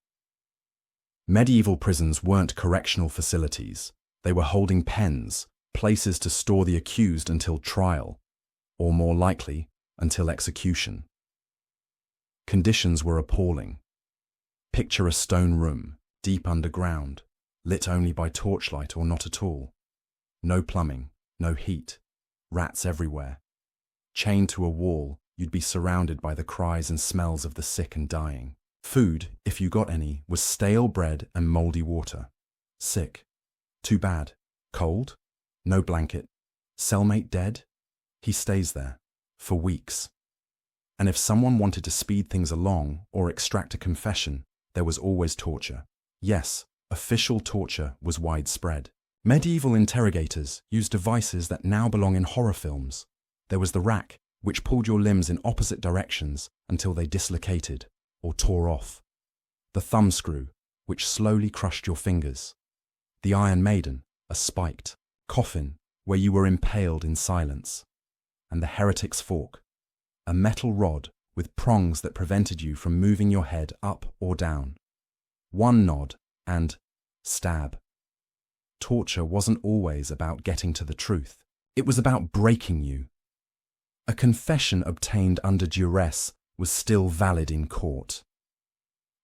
Medieval prisons weren't correctional facilities. They were holding pens, places to store the accused until trial, or more likely, until execution. Conditions were appalling. Picture a stone room, deep underground, lit only by torchlight or not at all. No plumbing, no heat, rats everywhere. Chained to a wall, you'd be surrounded by the cries and smells of the sick and dying. Food, if you got any, was stale bread and mouldy water. Sick. Too bad. Cold? No blanket. Cellmate dead? He stays there. For weeks. And if someone wanted to speed things along or extract a confession, there was always torture. Yes, official torture was widespread. Medieval interrogators used devices that now belong in horror films. There was the rack, which pulled your limbs in opposite directions until they dislocated or tore off. The thumbscrew, which slowly crushed your fingers. The Iron Maiden, a spiked coffin where you were impaled in silence. And the heretic's fork, a metal rod with prongs that prevented you from moving your head up or down. One nod and stab. Torture wasn't always about getting to the truth. It was about breaking you. A confession obtained under duress was still valid in court.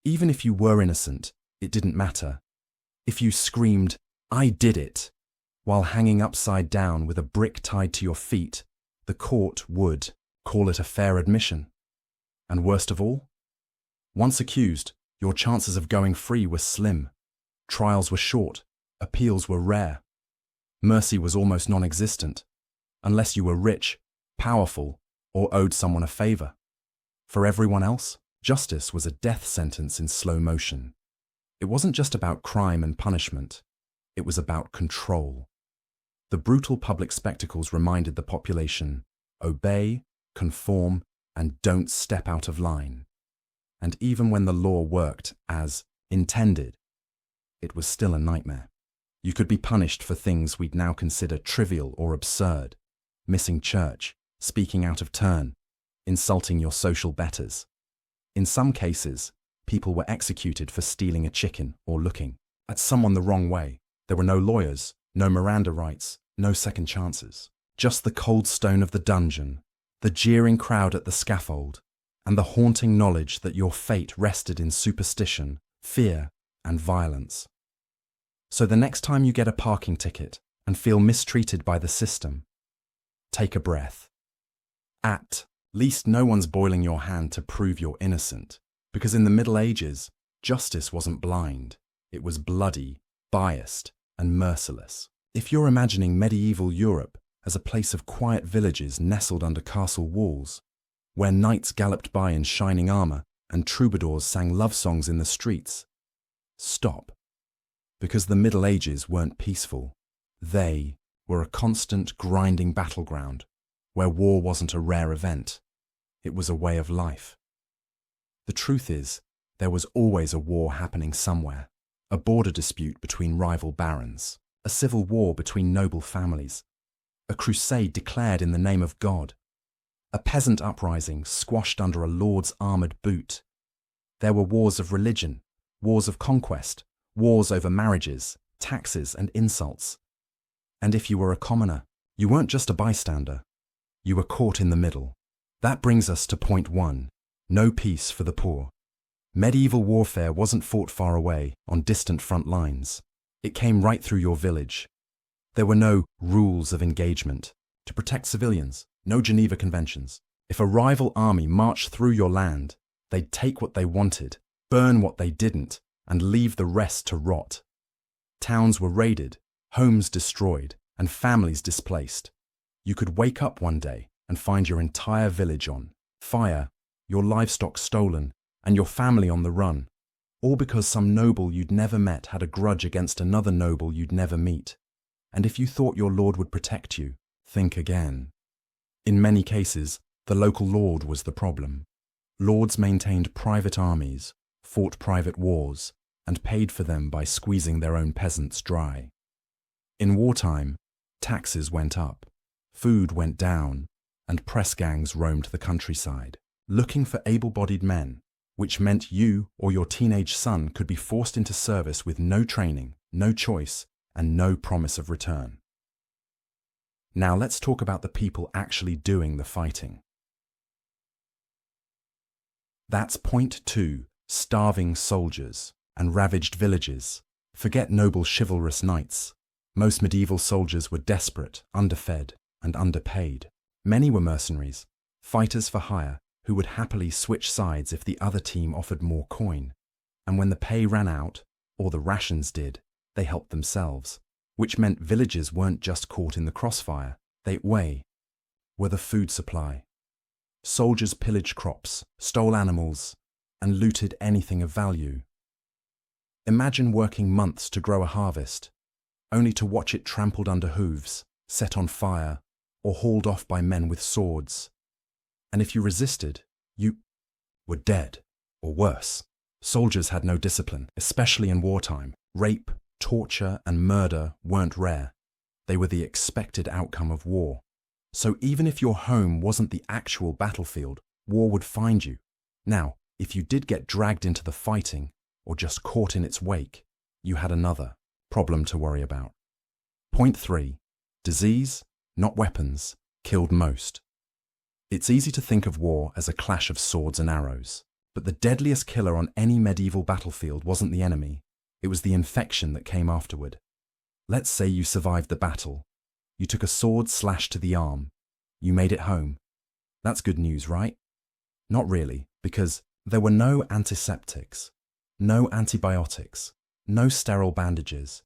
Even if you were innocent, it didn't matter. If you screamed, "I did it," while hanging upside down with a brick tied to your feet, the court would call it a fair admission. And worst of all, once accused, your chances of going free were slim. Trials were short, appeals were rare. Mercy was almost non-existent, unless you were rich, powerful, or owed someone a favor. For everyone else, justice was a death sentence in slow motion. It wasn't just about crime and punishment, it was about control. The brutal public spectacles reminded the population, obey, conform, and don't step out of line. And even when the law worked as intended, it was still a nightmare. You could be punished for things we'd now consider trivial or absurd: missing church, speaking out of turn, insulting your social betters. In some cases, people were executed for stealing a chicken or looking at someone the wrong way. There were no lawyers, no Miranda rights, no second chances. Just the cold stone of the dungeon, the jeering crowd at the scaffold, and the haunting knowledge that your fate rested in superstition, fear, and violence. So the next time you get a parking ticket and feel mistreated by the system, take a breath. At least no one's boiling your hand to prove you're innocent, because in the Middle Ages, justice wasn't blind, it was bloody, biased, and merciless. If you're imagining medieval Europe as a place of quiet villages nestled under castle walls, where knights galloped by in shining armor and troubadours sang love songs in the streets, stop. Because the Middle Ages weren't peaceful. They were a constant, grinding battleground where war wasn't a rare event. It was a way of life. The truth is, there was always a war happening somewhere, a border dispute between rival barons, a civil war between noble families, a crusade declared in the name of God, a peasant uprising squashed under a lord's armoured boot. There were wars of religion, wars of conquest, wars over marriages, taxes, and insults. And if you were a commoner, you weren't just a bystander. You were caught in the middle. That brings us to point 1, no peace for the poor. Medieval warfare wasn't fought far away on distant front lines. It came right through your village. There were no rules of engagement to protect civilians, no Geneva Conventions. If a rival army marched through your land, they'd take what they wanted, burn what they didn't, and leave the rest to rot. Towns were raided, homes destroyed, and families displaced. You could wake up one day and find your entire village on fire, your livestock stolen, and your family on the run, all because some noble you'd never met had a grudge against another noble you'd never meet. And if you thought your lord would protect you, think again. In many cases, the local lord was the problem. Lords maintained private armies, fought private wars, and paid for them by squeezing their own peasants dry. In wartime, taxes went up, food went down, and press gangs roamed the countryside, looking for able-bodied men, which meant you or your teenage son could be forced into service with no training, no choice, and no promise of return. Now let's talk about the people actually doing the fighting. That's point 2, starving soldiers and ravaged villages. Forget noble chivalrous knights. Most medieval soldiers were desperate, underfed, and underpaid. Many were mercenaries, fighters for hire, who would happily switch sides if the other team offered more coin. And when the pay ran out, or the rations did, they helped themselves, which meant villages weren't just caught in the crossfire, they were the food supply. Soldiers pillaged crops, stole animals, and looted anything of value. Imagine working months to grow a harvest, only to watch it trampled under hooves, set on fire, or hauled off by men with swords. And if you resisted, you were dead, or worse. Soldiers had no discipline, especially in wartime. Rape, torture, and murder weren't rare. They were the expected outcome of war. So even if your home wasn't the actual battlefield, war would find you. Now, if you did get dragged into the fighting, or just caught in its wake, you had another problem to worry about. Point 3. Disease, not weapons, killed most. It's easy to think of war as a clash of swords and arrows, but the deadliest killer on any medieval battlefield wasn't the enemy, it was the infection that came afterward. Let's say you survived the battle. You took a sword slash to the arm. You made it home. That's good news, right? Not really, because there were no antiseptics, no antibiotics, no sterile bandages.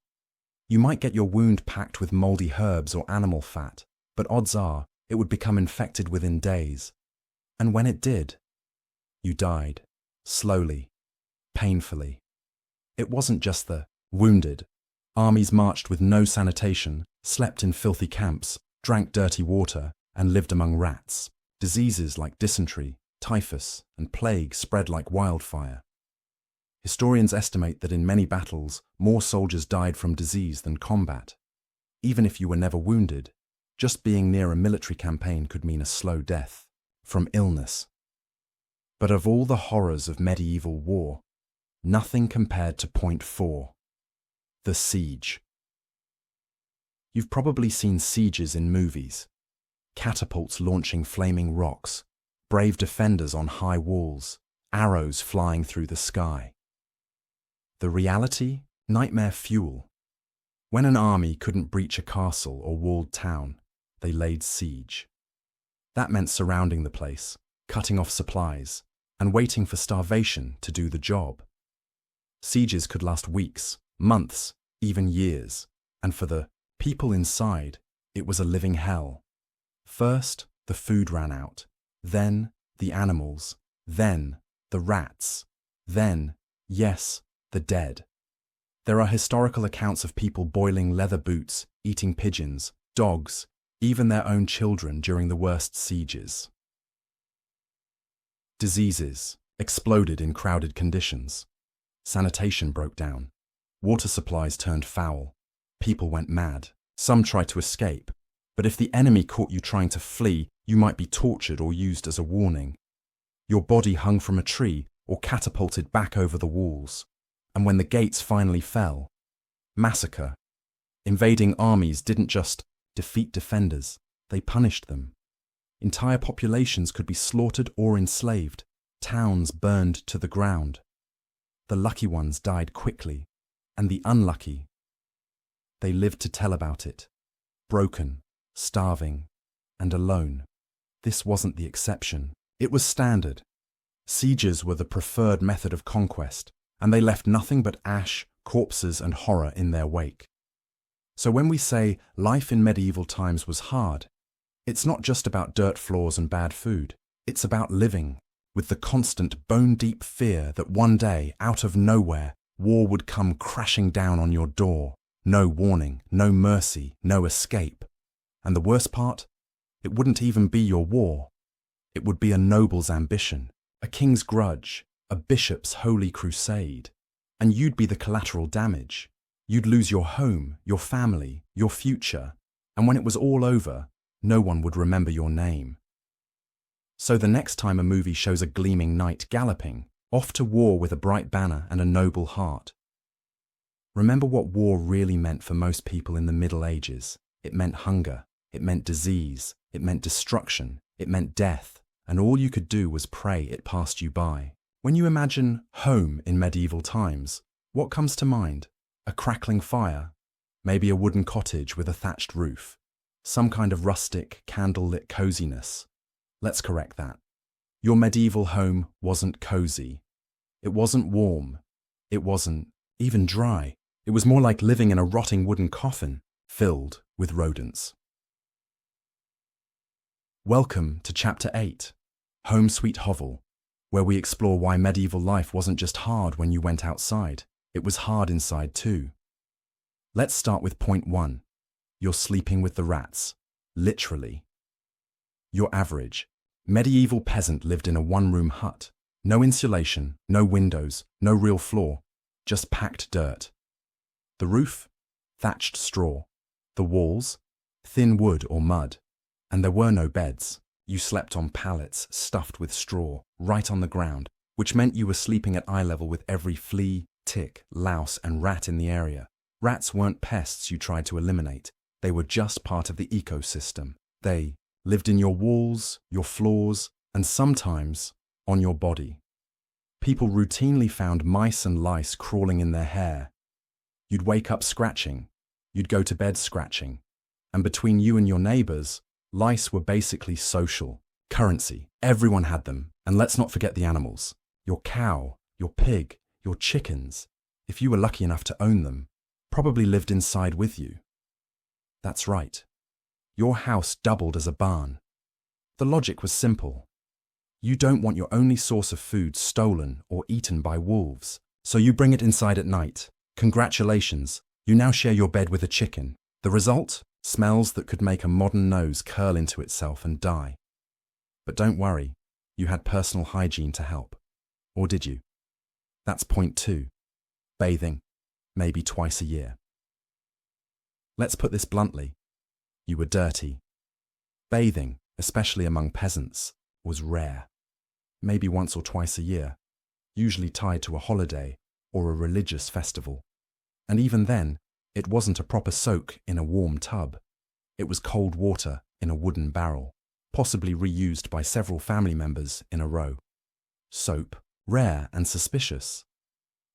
You might get your wound packed with moldy herbs or animal fat, but odds are it would become infected within days. And when it did, you died, slowly, painfully. It wasn't just the wounded. Armies marched with no sanitation, slept in filthy camps, drank dirty water, and lived among rats. Diseases like dysentery, typhus, and plague spread like wildfire. Historians estimate that in many battles, more soldiers died from disease than combat. Even if you were never wounded, Just being near a military campaign could mean a slow death from illness. But of all the horrors of medieval war, nothing compared to point 4, the siege. You've probably seen sieges in movies, catapults launching flaming rocks, brave defenders on high walls, arrows flying through the sky. The reality? Nightmare fuel. When an army couldn't breach a castle or walled town, they laid siege. That meant surrounding the place, cutting off supplies, and waiting for starvation to do the job. Sieges could last weeks, months, even years, and for the people inside, it was a living hell. First, the food ran out, then the animals, then the rats, then, yes, the dead. There are historical accounts of people boiling leather boots, eating pigeons, dogs, even their own children during the worst sieges. Diseases exploded in crowded conditions. Sanitation broke down. Water supplies turned foul. People went mad. Some tried to escape. But if the enemy caught you trying to flee, you might be tortured or used as a warning. Your body hung from a tree or catapulted back over the walls. And when the gates finally fell, massacre. Invading armies didn't just defeat defenders, they punished them. Entire populations could be slaughtered or enslaved, towns burned to the ground. The lucky ones died quickly, and the unlucky, they lived to tell about it, broken, starving, and alone. This wasn't the exception, it was standard. Sieges were the preferred method of conquest, and they left nothing but ash, corpses, and horror in their wake. So when we say life in medieval times was hard, it's not just about dirt floors and bad food. It's about living with the constant bone-deep fear that one day, out of nowhere, war would come crashing down on your door. No warning, no mercy, no escape. And the worst part? It wouldn't even be your war. It would be a noble's ambition, a king's grudge, a bishop's holy crusade. And you'd be the collateral damage. You'd lose your home, your family, your future. And when it was all over, no one would remember your name. So the next time a movie shows a gleaming knight galloping, off to war with a bright banner and a noble heart, remember what war really meant for most people in the Middle Ages. It meant hunger, it meant disease, it meant destruction, it meant death, and all you could do was pray it passed you by. When you imagine home in medieval times, what comes to mind? A crackling fire, maybe a wooden cottage with a thatched roof, some kind of rustic, candle-lit coziness. Let's correct that. Your medieval home wasn't cozy. It wasn't warm. It wasn't even dry. It was more like living in a rotting wooden coffin filled with rodents. Welcome to Chapter 8, Home Sweet Hovel, where we explore why medieval life wasn't just hard when you went outside. It was hard inside too. Let's start with point 1. You're sleeping with the rats, literally. Your average medieval peasant lived in a one-room hut. No insulation, no windows, no real floor, just packed dirt. The roof? Thatched straw. The walls? Thin wood or mud. And there were no beds. You slept on pallets stuffed with straw, right on the ground, which meant you were sleeping at eye level with every flea, tick, louse, and rat in the area. Rats weren't pests you tried to eliminate. They were just part of the ecosystem. They lived in your walls, your floors, and sometimes on your body. People routinely found mice and lice crawling in their hair. You'd wake up scratching. You'd go to bed scratching. And between you and your neighbors, lice were basically social currency. Everyone had them. And let's not forget the animals. Your cow, your pig, your chickens, if you were lucky enough to own them, probably lived inside with you. That's right. Your house doubled as a barn. The logic was simple. You don't want your only source of food stolen or eaten by wolves, so you bring it inside at night. Congratulations, you now share your bed with a chicken. The result? Smells that could make a modern nose curl into itself and die. But don't worry, you had personal hygiene to help. Or did you? That's point 2. Bathing, maybe twice a year. Let's put this bluntly. You were dirty, Bathing, especially among peasants, was rare. Maybe once or twice a year, usually tied to a holiday or a religious festival. And even then, it wasn't a proper soak in a warm tub. It was cold water in a wooden barrel, possibly reused by several family members in a row. Soap, rare and suspicious.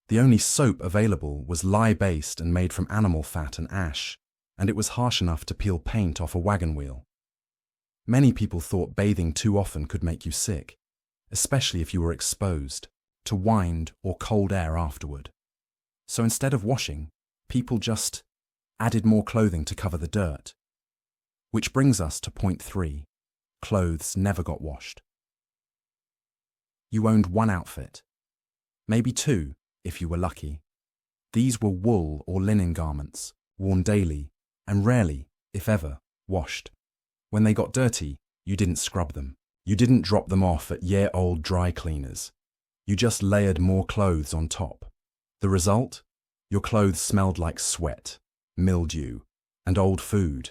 The only soap available was lye-based and made from animal fat and ash, and it was harsh enough to peel paint off a wagon wheel. Many people thought bathing too often could make you sick, especially if you were exposed to wind or cold air afterward. So instead of washing, people just added more clothing to cover the dirt. Which brings us to point 3. Clothes never got washed. You owned one outfit, maybe 2 if you were lucky. These were wool or linen garments, worn daily and rarely, if ever, washed. When they got dirty, you didn't scrub them. You didn't drop them off at year-old dry cleaners. You just layered more clothes on top. The result? Your clothes smelled like sweat, mildew, and old food.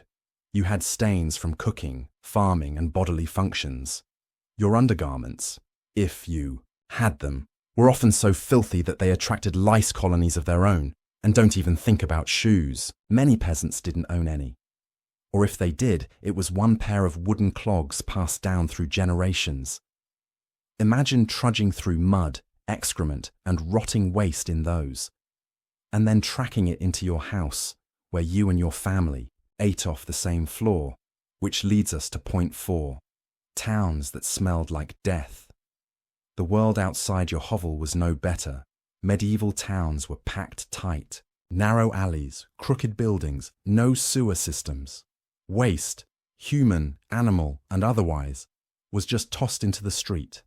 You had stains from cooking, farming, and bodily functions. Your undergarments, if you had them, were often so filthy that they attracted lice colonies of their own, and don't even think about shoes. Many peasants didn't own any. Or if they did, it was one pair of wooden clogs passed down through generations. Imagine trudging through mud, excrement, and rotting waste in those, and then tracking it into your house, where you and your family ate off the same floor, which leads us to point 4, towns that smelled like death. The world outside your hovel was no better. Medieval towns were packed tight, narrow alleys, crooked buildings, no sewer systems. Waste, human, animal, and otherwise, was just tossed into the street.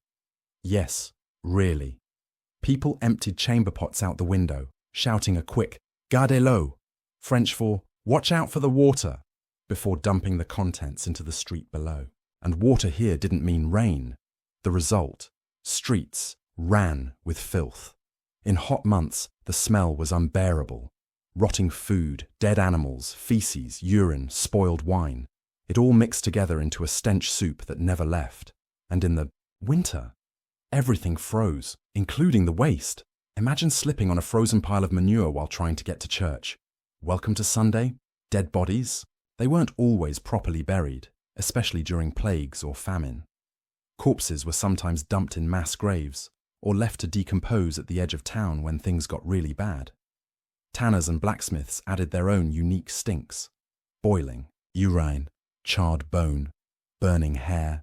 Yes, really. People emptied chamber pots out the window, shouting a quick, "Gardez l'eau," French for, "Watch out for the water," before dumping the contents into the street below. And water here didn't mean rain. The result, streets ran with filth. In hot months, the smell was unbearable. Rotting food, dead animals, feces, urine, spoiled wine. It all mixed together into a stench soup that never left. And in the winter, everything froze, including the waste. Imagine slipping on a frozen pile of manure while trying to get to church. Welcome to Sunday. Dead bodies. They weren't always properly buried, especially during plagues or famine. Corpses were sometimes dumped in mass graves, or left to decompose at the edge of town when things got really bad. Tanners and blacksmiths added their own unique stinks. Boiling, urine, charred bone, burning hair.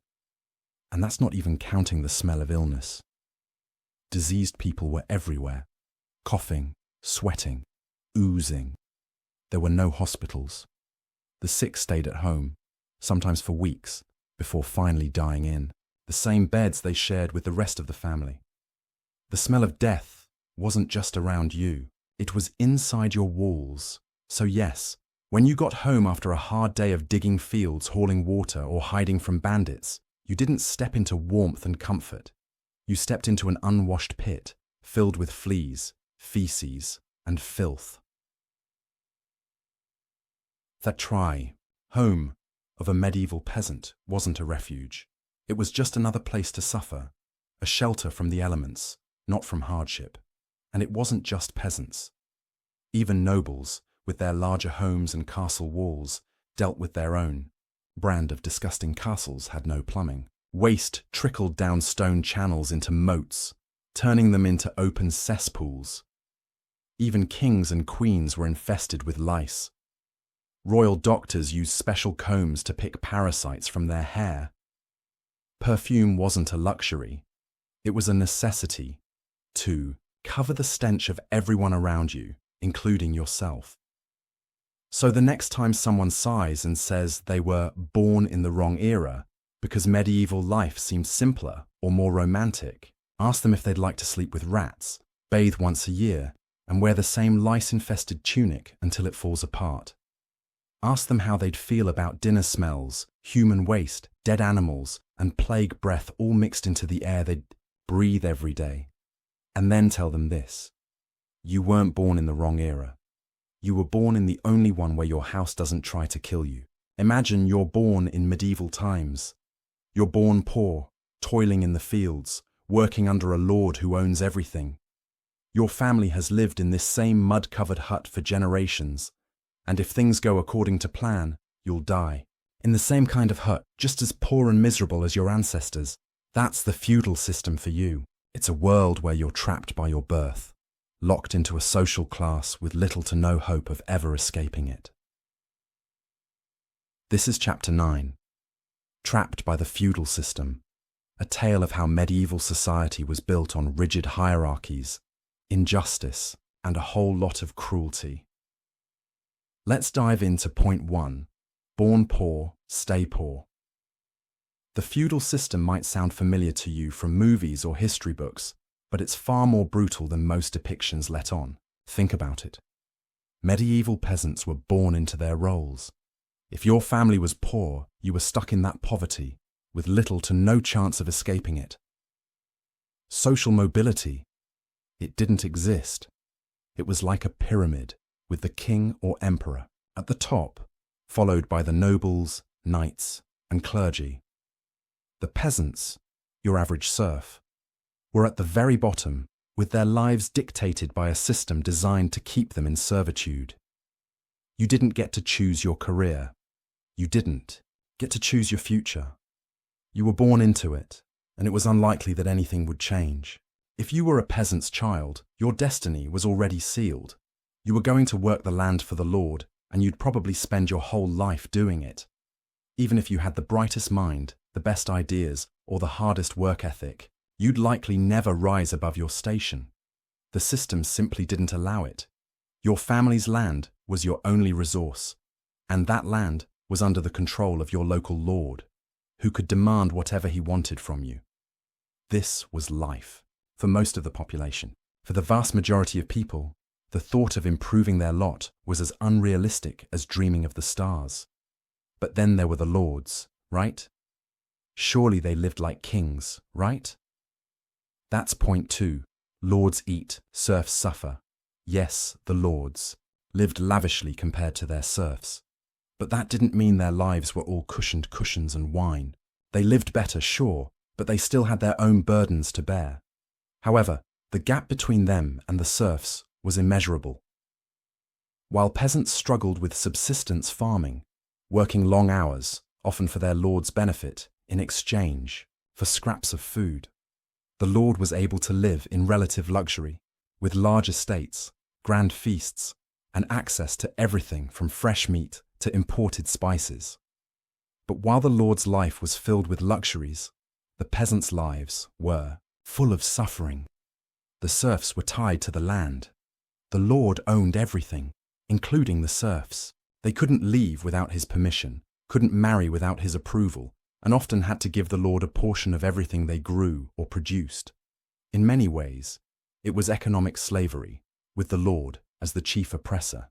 And that's not even counting the smell of illness. Diseased people were everywhere, coughing, sweating, oozing. There were no hospitals. The sick stayed at home, sometimes for weeks, before finally dying in the same beds they shared with the rest of the family. The smell of death wasn't just around you, it was inside your walls. So yes, when you got home after a hard day of digging fields, hauling water, or hiding from bandits, you didn't step into warmth and comfort. You stepped into an unwashed pit, filled with fleas, feces, and filth. That home of a medieval peasant wasn't a refuge. It was just another place to suffer, a shelter from the elements, not from hardship. And it wasn't just peasants. Even nobles, with their larger homes and castle walls, dealt with their own brand of disgusting castles had no plumbing. Waste trickled down stone channels into moats, turning them into open cesspools. Even kings and queens were infested with lice. Royal doctors used special combs to pick parasites from their hair. Perfume wasn't a luxury. It was a necessity to cover the stench of everyone around you, including yourself. So the next time someone sighs and says they were born in the wrong era because medieval life seemed simpler or more romantic, ask them if they'd like to sleep with rats, bathe once a year, and wear the same lice-infested tunic until it falls apart. Ask them how they'd feel about dinner smells, human waste, dead animals, and plague breath all mixed into the air they'd breathe every day. And then tell them this: you weren't born in the wrong era. You were born in the only one where your house doesn't try to kill you. Imagine you're born in medieval times. You're born poor, toiling in the fields, working under a lord who owns everything. Your family has lived in this same mud-covered hut for generations, and if things go according to plan, you'll die. In the same kind of hut, just as poor and miserable as your ancestors. That's the feudal system for you. It's a world where you're trapped by your birth, locked into a social class with little to no hope of ever escaping it. This is Chapter 9, Trapped by the Feudal System, a tale of how medieval society was built on rigid hierarchies, injustice, and a whole lot of cruelty. Let's dive into point 1, born poor, stay poor. The feudal system might sound familiar to you from movies or history books, but it's far more brutal than most depictions let on. Think about it. Medieval peasants were born into their roles. If your family was poor, you were stuck in that poverty, with little to no chance of escaping it. Social mobility, it didn't exist. It was like a pyramid, with the king or emperor at the top, followed by the nobles, knights, and clergy. The peasants, your average serf, were at the very bottom, with their lives dictated by a system designed to keep them in servitude. You didn't get to choose your career. You didn't get to choose your future. You were born into it, and it was unlikely that anything would change. If you were a peasant's child, your destiny was already sealed. You were going to work the land for the Lord, and you'd probably spend your whole life doing it. Even if you had the brightest mind, the best ideas, or the hardest work ethic, you'd likely never rise above your station. The system simply didn't allow it. Your family's land was your only resource, and that land was under the control of your local lord, who could demand whatever he wanted from you. This was life for most of the population. For the vast majority of people, the thought of improving their lot was as unrealistic as dreaming of the stars. But then there were the lords, right? Surely they lived like kings, right? That's point 2. Lords eat, serfs suffer. Yes, the lords lived lavishly compared to their serfs. But that didn't mean their lives were all cushioned cushions and wine. They lived better, sure, but they still had their own burdens to bear. However, the gap between them and the serfs was immeasurable. While peasants struggled with subsistence farming, working long hours, often for their lord's benefit, in exchange for scraps of food, the lord was able to live in relative luxury, with large estates, grand feasts, and access to everything from fresh meat to imported spices. But while the lord's life was filled with luxuries, the peasants' lives were full of suffering. The serfs were tied to the land. The lord owned everything, including the serfs. They couldn't leave without his permission, couldn't marry without his approval, and often had to give the lord a portion of everything they grew or produced. In many ways, it was economic slavery, with the lord as the chief oppressor.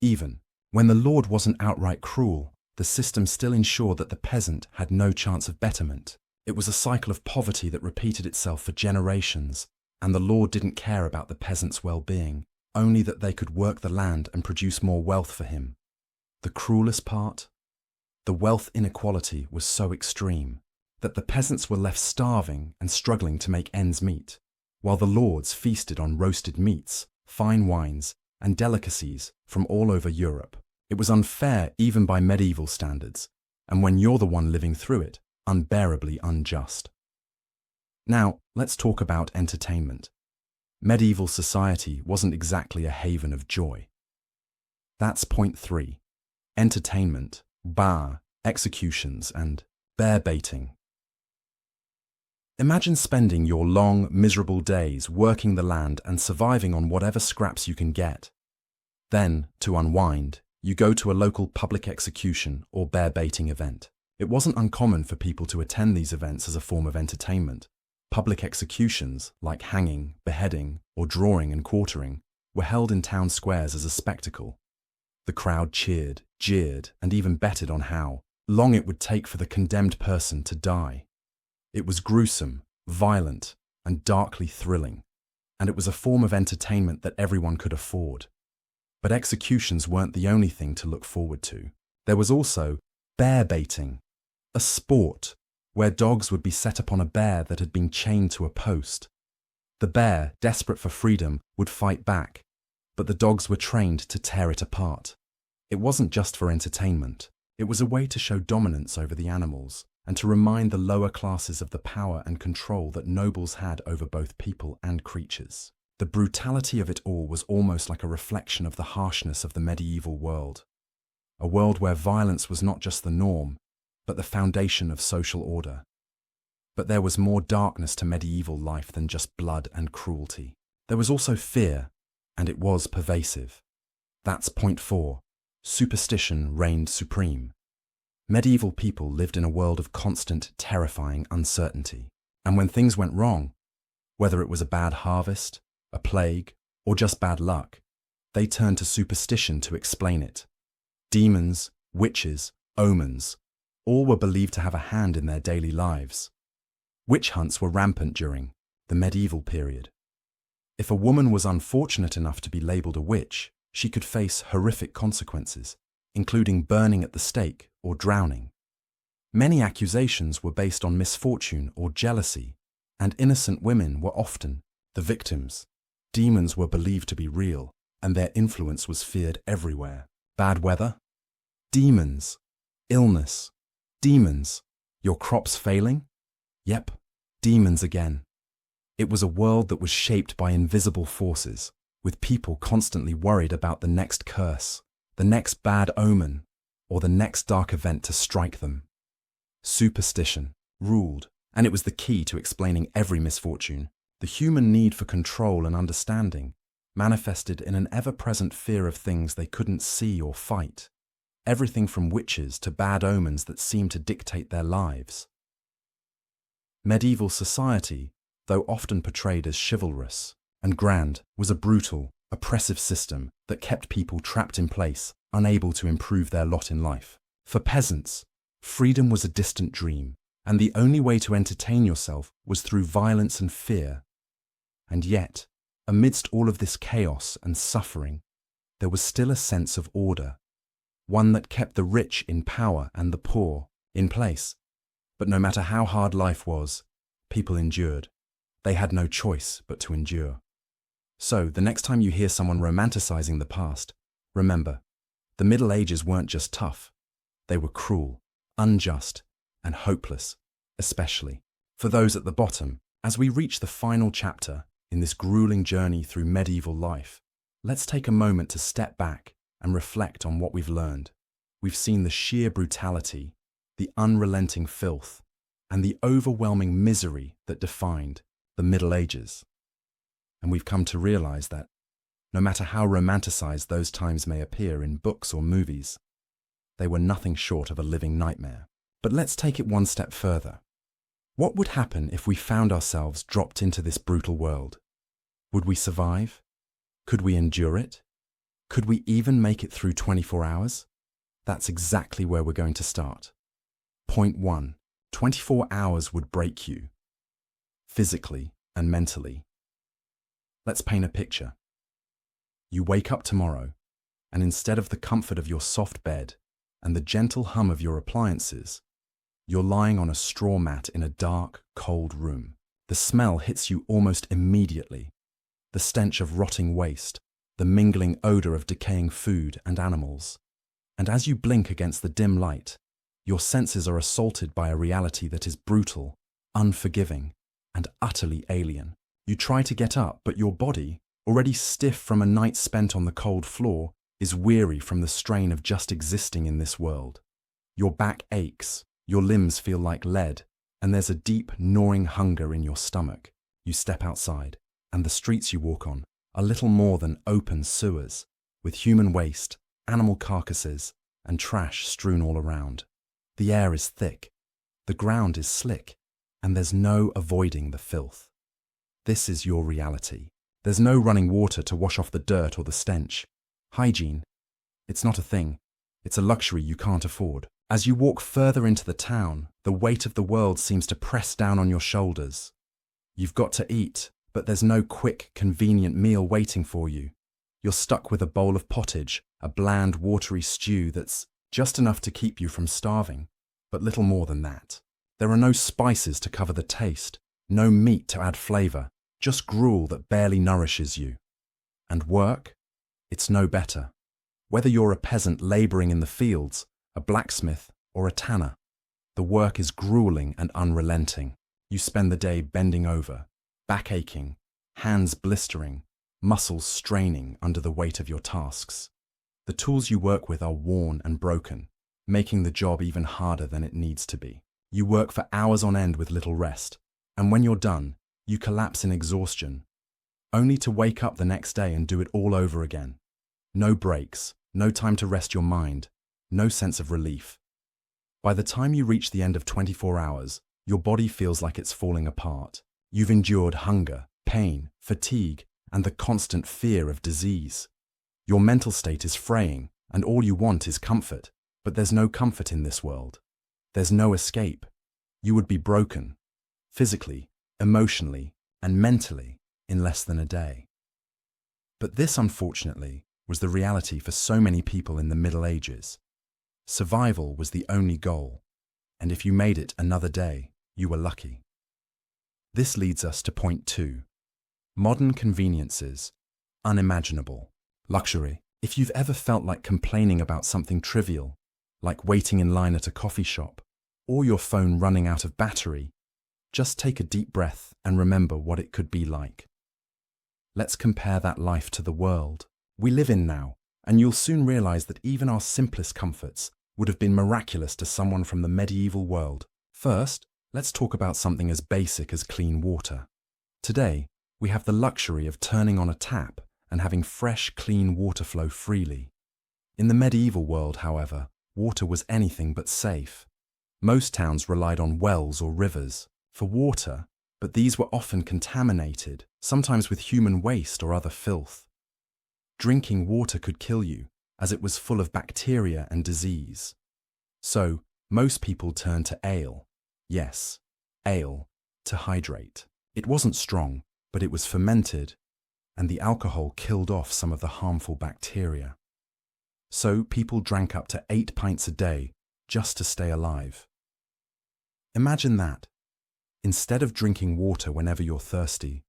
Even when the lord wasn't outright cruel, the system still ensured that the peasant had no chance of betterment. It was a cycle of poverty that repeated itself for generations, and the lord didn't care about the peasants' well-being, only that they could work the land and produce more wealth for him. The cruelest part? The wealth inequality was so extreme that the peasants were left starving and struggling to make ends meet, while the lords feasted on roasted meats, fine wines, and delicacies from all over Europe. It was unfair even by medieval standards, and when you're the one living through it, unbearably unjust. Now, let's talk about entertainment. Medieval society wasn't exactly a haven of joy. That's point 3. Entertainment, bar, executions, and bear baiting. Imagine spending your long, miserable days working the land and surviving on whatever scraps you can get. Then, to unwind, you go to a local public execution or bear baiting event. It wasn't uncommon for people to attend these events as a form of entertainment. Public executions, like hanging, beheading, or drawing and quartering, were held in town squares as a spectacle. The crowd cheered, jeered, and even betted on how long it would take for the condemned person to die. It was gruesome, violent, and darkly thrilling, and it was a form of entertainment that everyone could afford. But executions weren't the only thing to look forward to. There was also bear baiting, a sport where dogs would be set upon a bear that had been chained to a post. The bear, desperate for freedom, would fight back, but the dogs were trained to tear it apart. It wasn't just for entertainment. It was a way to show dominance over the animals and to remind the lower classes of the power and control that nobles had over both people and creatures. The brutality of it all was almost like a reflection of the harshness of the medieval world. A world where violence was not just the norm, but the foundation of social order. But there was more darkness to medieval life than just blood and cruelty. There was also fear, and it was pervasive. That's point 4. Superstition reigned supreme. Medieval people lived in a world of constant, terrifying uncertainty. And when things went wrong, whether it was a bad harvest, a plague, or just bad luck, they turned to superstition to explain it. Demons, witches, omens, all were believed to have a hand in their daily lives. Witch hunts were rampant during the medieval period. If a woman was unfortunate enough to be labelled a witch, she could face horrific consequences, including burning at the stake or drowning. Many accusations were based on misfortune or jealousy, and innocent women were often the victims. Demons were believed to be real, and their influence was feared everywhere. Bad weather? Demons. Illness? Demons. Your crops failing? Yep, demons again. It was a world that was shaped by invisible forces, with people constantly worried about the next curse, the next bad omen, or the next dark event to strike them. Superstition ruled, and it was the key to explaining every misfortune. The human need for control and understanding manifested in an ever-present fear of things they couldn't see or fight, everything from witches to bad omens that seemed to dictate their lives. Medieval society, though often portrayed as chivalrous and grand, was a brutal, oppressive system that kept people trapped in place, unable to improve their lot in life. For peasants, freedom was a distant dream, and the only way to entertain yourself was through violence and fear. And yet, amidst all of this chaos and suffering, there was still a sense of order, one that kept the rich in power and the poor in place. But no matter how hard life was, people endured. They had no choice but to endure. So, the next time you hear someone romanticizing the past, remember, the Middle Ages weren't just tough. They were cruel, unjust, and hopeless, especially for those at the bottom. As we reach the final chapter in this grueling journey through medieval life, let's take a moment to step back and reflect on what we've learned. We've seen the sheer brutality, the unrelenting filth, and the overwhelming misery that defined the Middle Ages. And we've come to realize that, no matter how romanticized those times may appear in books or movies, they were nothing short of a living nightmare. But let's take it one step further. What would happen if we found ourselves dropped into this brutal world? Would we survive? Could we endure it? Could we even make it through 24 hours? That's exactly where we're going to start. Point 1. 24 hours would break you, physically and mentally. Let's paint a picture. You wake up tomorrow, and instead of the comfort of your soft bed and the gentle hum of your appliances, you're lying on a straw mat in a dark, cold room. The smell hits you almost immediately. The stench of rotting waste, the mingling odor of decaying food and animals. And as you blink against the dim light, your senses are assaulted by a reality that is brutal, unforgiving, and utterly alien. You try to get up, but your body, already stiff from a night spent on the cold floor, is weary from the strain of just existing in this world. Your back aches, your limbs feel like lead, and there's a deep, gnawing hunger in your stomach. You step outside, and the streets you walk on are little more than open sewers, with human waste, animal carcasses, and trash strewn all around. The air is thick, the ground is slick, and there's no avoiding the filth. This is your reality. There's no running water to wash off the dirt or the stench. Hygiene, it's not a thing. It's a luxury you can't afford. As you walk further into the town, the weight of the world seems to press down on your shoulders. You've got to eat, but there's no quick, convenient meal waiting for you. You're stuck with a bowl of pottage, a bland, watery stew that's just enough to keep you from starving, but little more than that. There are no spices to cover the taste, no meat to add flavor, just gruel that barely nourishes you. And work? It's no better. Whether you're a peasant laboring in the fields, a blacksmith, or a tanner, the work is grueling and unrelenting. You spend the day bending over, back aching, hands blistering, muscles straining under the weight of your tasks. The tools you work with are worn and broken, making the job even harder than it needs to be. You work for hours on end with little rest, and when you're done, you collapse in exhaustion, only to wake up the next day and do it all over again. No breaks, no time to rest your mind, no sense of relief. By the time you reach the end of 24 hours, your body feels like it's falling apart. You've endured hunger, pain, fatigue, and the constant fear of disease. Your mental state is fraying, and all you want is comfort. But there's no comfort in this world. There's no escape. You would be broken, physically, emotionally, and mentally, in less than a day. But this, unfortunately, was the reality for so many people in the Middle Ages. Survival was the only goal, and if you made it another day, you were lucky. This leads us to point 2. Modern conveniences, unimaginable. Luxury. If you've ever felt like complaining about something trivial, like waiting in line at a coffee shop, or your phone running out of battery, just take a deep breath and remember what it could be like. Let's compare that life to the world we live in now, and you'll soon realize that even our simplest comforts would have been miraculous to someone from the medieval world. First, let's talk about something as basic as clean water. Today, we have the luxury of turning on a tap and having fresh, clean water flow freely. In the medieval world, however, water was anything but safe. Most towns relied on wells or rivers for water, but these were often contaminated, sometimes with human waste or other filth. Drinking water could kill you, as it was full of bacteria and disease. So, most people turned to ale. Yes, ale, to hydrate. It wasn't strong, but it was fermented, and the alcohol killed off some of the harmful bacteria. So people drank up to 8 pints a day just to stay alive. Imagine that. Instead of drinking water whenever you're thirsty,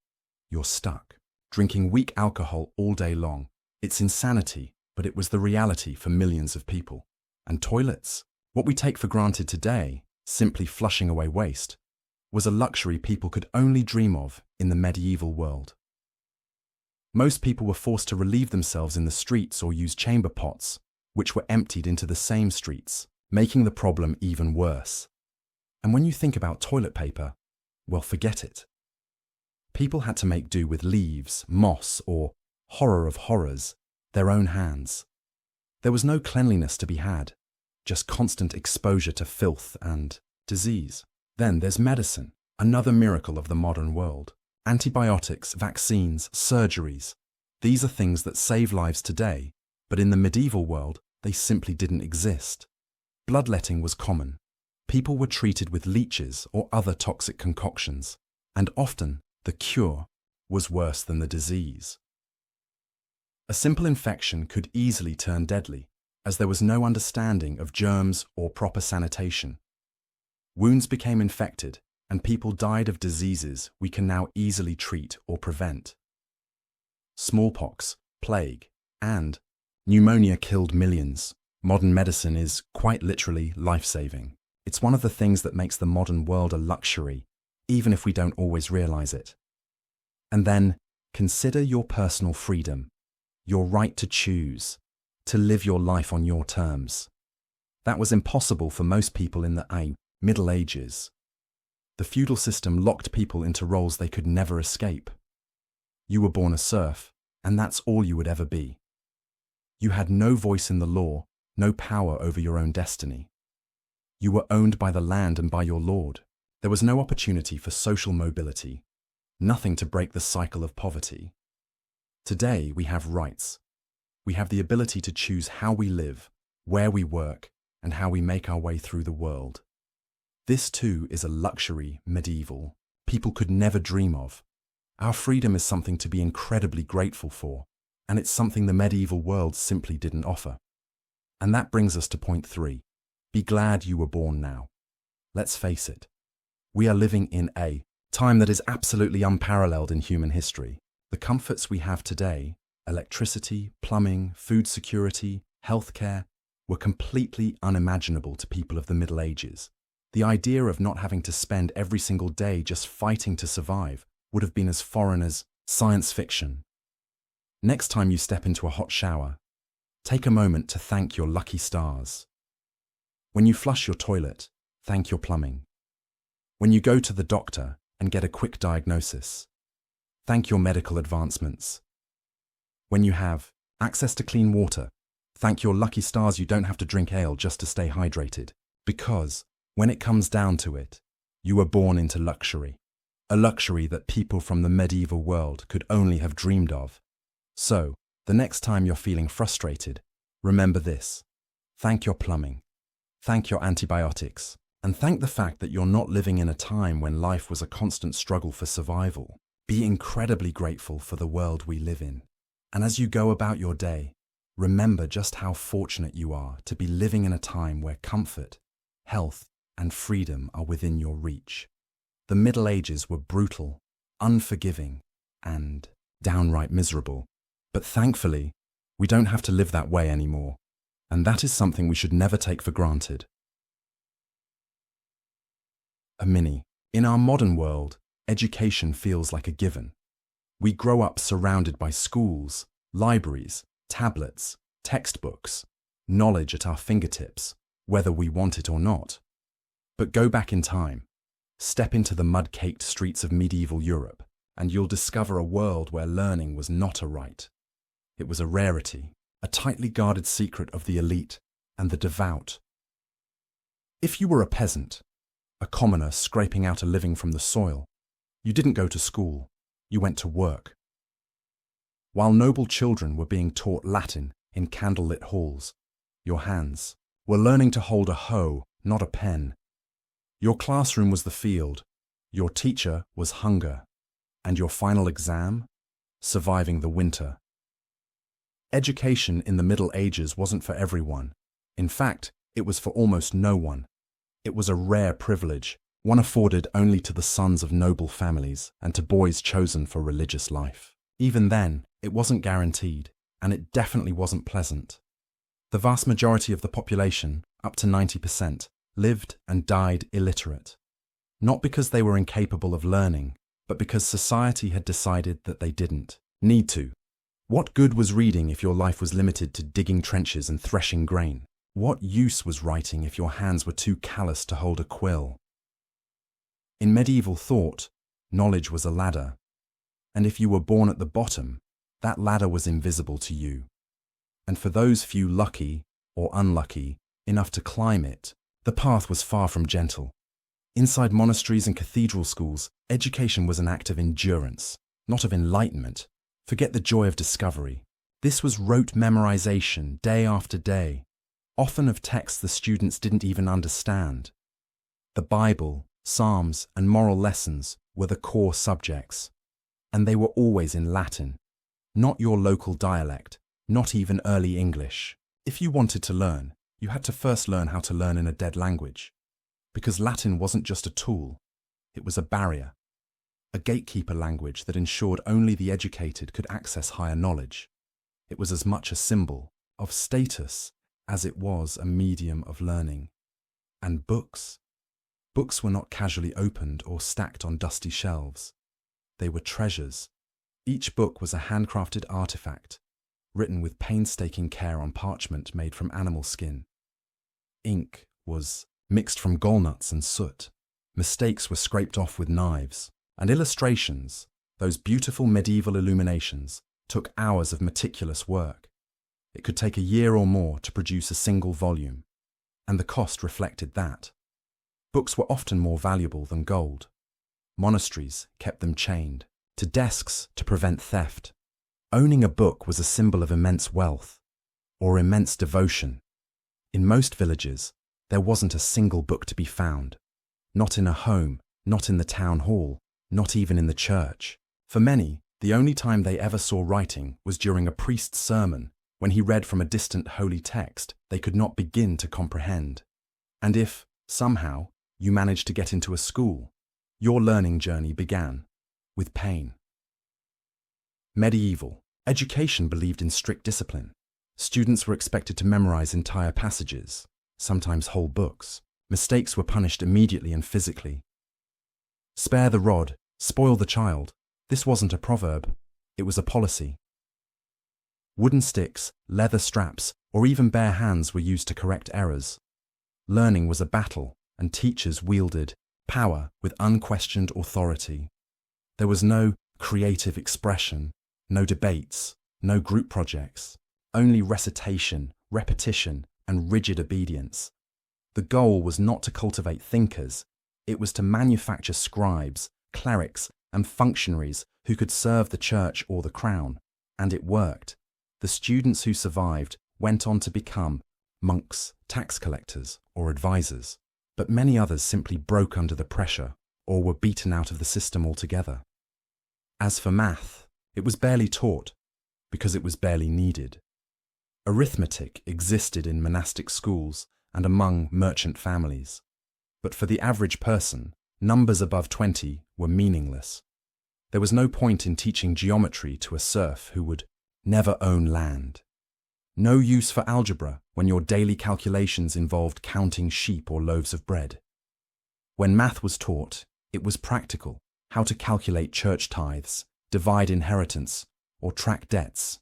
you're stuck, drinking weak alcohol all day long. It's insanity, but it was the reality for millions of people. And toilets, what we take for granted today, simply flushing away waste, was a luxury people could only dream of in the medieval world. Most people were forced to relieve themselves in the streets or use chamber pots, which were emptied into the same streets, making the problem even worse. And when you think about toilet paper, well, forget it. People had to make do with leaves, moss, or, horror of horrors, their own hands. There was no cleanliness to be had, just constant exposure to filth and disease. Then there's medicine, another miracle of the modern world. Antibiotics, vaccines, surgeries. These are things that save lives today, but in the medieval world, they simply didn't exist. Bloodletting was common. People were treated with leeches or other toxic concoctions, and often the cure was worse than the disease. A simple infection could easily turn deadly, as there was no understanding of germs or proper sanitation. Wounds became infected, and people died of diseases we can now easily treat or prevent. Smallpox, plague, and pneumonia killed millions. Modern medicine is, quite literally, life-saving. It's one of the things that makes the modern world a luxury, even if we don't always realize it. And then, consider your personal freedom, your right to choose, to live your life on your terms. That was impossible for most people in the Middle Ages. The feudal system locked people into roles they could never escape. You were born a serf, and that's all you would ever be. You had no voice in the law, no power over your own destiny. You were owned by the land and by your lord. There was no opportunity for social mobility, nothing to break the cycle of poverty. Today we have rights. We have the ability to choose how we live, where we work, and how we make our way through the world. This too is a luxury medieval people could never dream of. Our freedom is something to be incredibly grateful for, and it's something the medieval world simply didn't offer. And that brings us to point 3. Be glad you were born now. Let's face it, we are living in a time that is absolutely unparalleled in human history. The comforts we have today, electricity, plumbing, food security, healthcare, were completely unimaginable to people of the Middle Ages. The idea of not having to spend every single day just fighting to survive would have been as foreign as science fiction. Next time you step into a hot shower, take a moment to thank your lucky stars. When you flush your toilet, thank your plumbing. When you go to the doctor and get a quick diagnosis, thank your medical advancements. When you have access to clean water, thank your lucky stars you don't have to drink ale just to stay hydrated. Because, when it comes down to it, you were born into luxury. A luxury that people from the medieval world could only have dreamed of. So, the next time you're feeling frustrated, remember this. Thank your plumbing. Thank your antibiotics. And thank the fact that you're not living in a time when life was a constant struggle for survival. Be incredibly grateful for the world we live in. And as you go about your day, remember just how fortunate you are to be living in a time where comfort, health, and freedom are within your reach. The Middle Ages were brutal, unforgiving, and downright miserable. But thankfully, we don't have to live that way anymore. And that is something we should never take for granted. A mini. In our modern world, education feels like a given. We grow up surrounded by schools, libraries, tablets, textbooks, knowledge at our fingertips, whether we want it or not. But go back in time, step into the mud-caked streets of medieval Europe, and you'll discover a world where learning was not a right. It was a rarity, a tightly guarded secret of the elite and the devout. If you were a peasant, a commoner scraping out a living from the soil, you didn't go to school, you went to work. While noble children were being taught Latin in candlelit halls, your hands were learning to hold a hoe, not a pen. Your classroom was the field, your teacher was hunger, and your final exam, surviving the winter. Education in the Middle Ages wasn't for everyone. In fact, it was for almost no one. It was a rare privilege, one afforded only to the sons of noble families and to boys chosen for religious life. Even then, it wasn't guaranteed, and it definitely wasn't pleasant. The vast majority of the population, up to 90%, lived and died illiterate. Not because they were incapable of learning, but because society had decided that they didn't need to. What good was reading if your life was limited to digging trenches and threshing grain? What use was writing if your hands were too callous to hold a quill? In medieval thought, knowledge was a ladder, and if you were born at the bottom, that ladder was invisible to you. And for those few lucky, or unlucky, enough to climb it, the path was far from gentle. Inside monasteries and cathedral schools, education was an act of endurance, not of enlightenment. Forget the joy of discovery. This was rote memorization, day after day, often of texts the students didn't even understand. The Bible, Psalms, and moral lessons were the core subjects, and they were always in Latin, not your local dialect, not even early English. If you wanted to learn, you had to first learn how to learn in a dead language, because Latin wasn't just a tool, it was a barrier, a gatekeeper language that ensured only the educated could access higher knowledge. It was as much a symbol of status as it was a medium of learning. And books? Books were not casually opened or stacked on dusty shelves. They were treasures. Each book was a handcrafted artifact, written with painstaking care on parchment made from animal skin. Ink was mixed from gallnuts and soot. Mistakes were scraped off with knives. And illustrations, those beautiful medieval illuminations, took hours of meticulous work. It could take a year or more to produce a single volume, and the cost reflected that. Books were often more valuable than gold. Monasteries kept them chained to desks to prevent theft. Owning a book was a symbol of immense wealth, or immense devotion. In most villages, there wasn't a single book to be found. Not in a home, not in the town hall, not even in the church. For many, the only time they ever saw writing was during a priest's sermon, When he read from a distant holy text, they could not begin to comprehend. And if, somehow, you managed to get into a school, your learning journey began with pain. Medieval education believed in strict discipline. Students were expected to memorize entire passages, sometimes whole books. Mistakes were punished immediately and physically. Spare the rod, spoil the child. This wasn't a proverb, it was a policy. Wooden sticks, leather straps, or even bare hands were used to correct errors. Learning was a battle, and teachers wielded power with unquestioned authority. There was no creative expression, no debates, no group projects, only recitation, repetition, and rigid obedience. The goal was not to cultivate thinkers, it was to manufacture scribes, clerics, and functionaries who could serve the church or the crown, and it worked. The students who survived went on to become monks, tax collectors, or advisors, but many others simply broke under the pressure or were beaten out of the system altogether. As for math, it was barely taught because it was barely needed. Arithmetic existed in monastic schools and among merchant families, but for the average person, numbers above 20 were meaningless. There was no point in teaching geometry to a serf who would never own land. No use for algebra when your daily calculations involved counting sheep or loaves of bread. When math was taught, it was practical, how to calculate church tithes, divide inheritance, or track debts.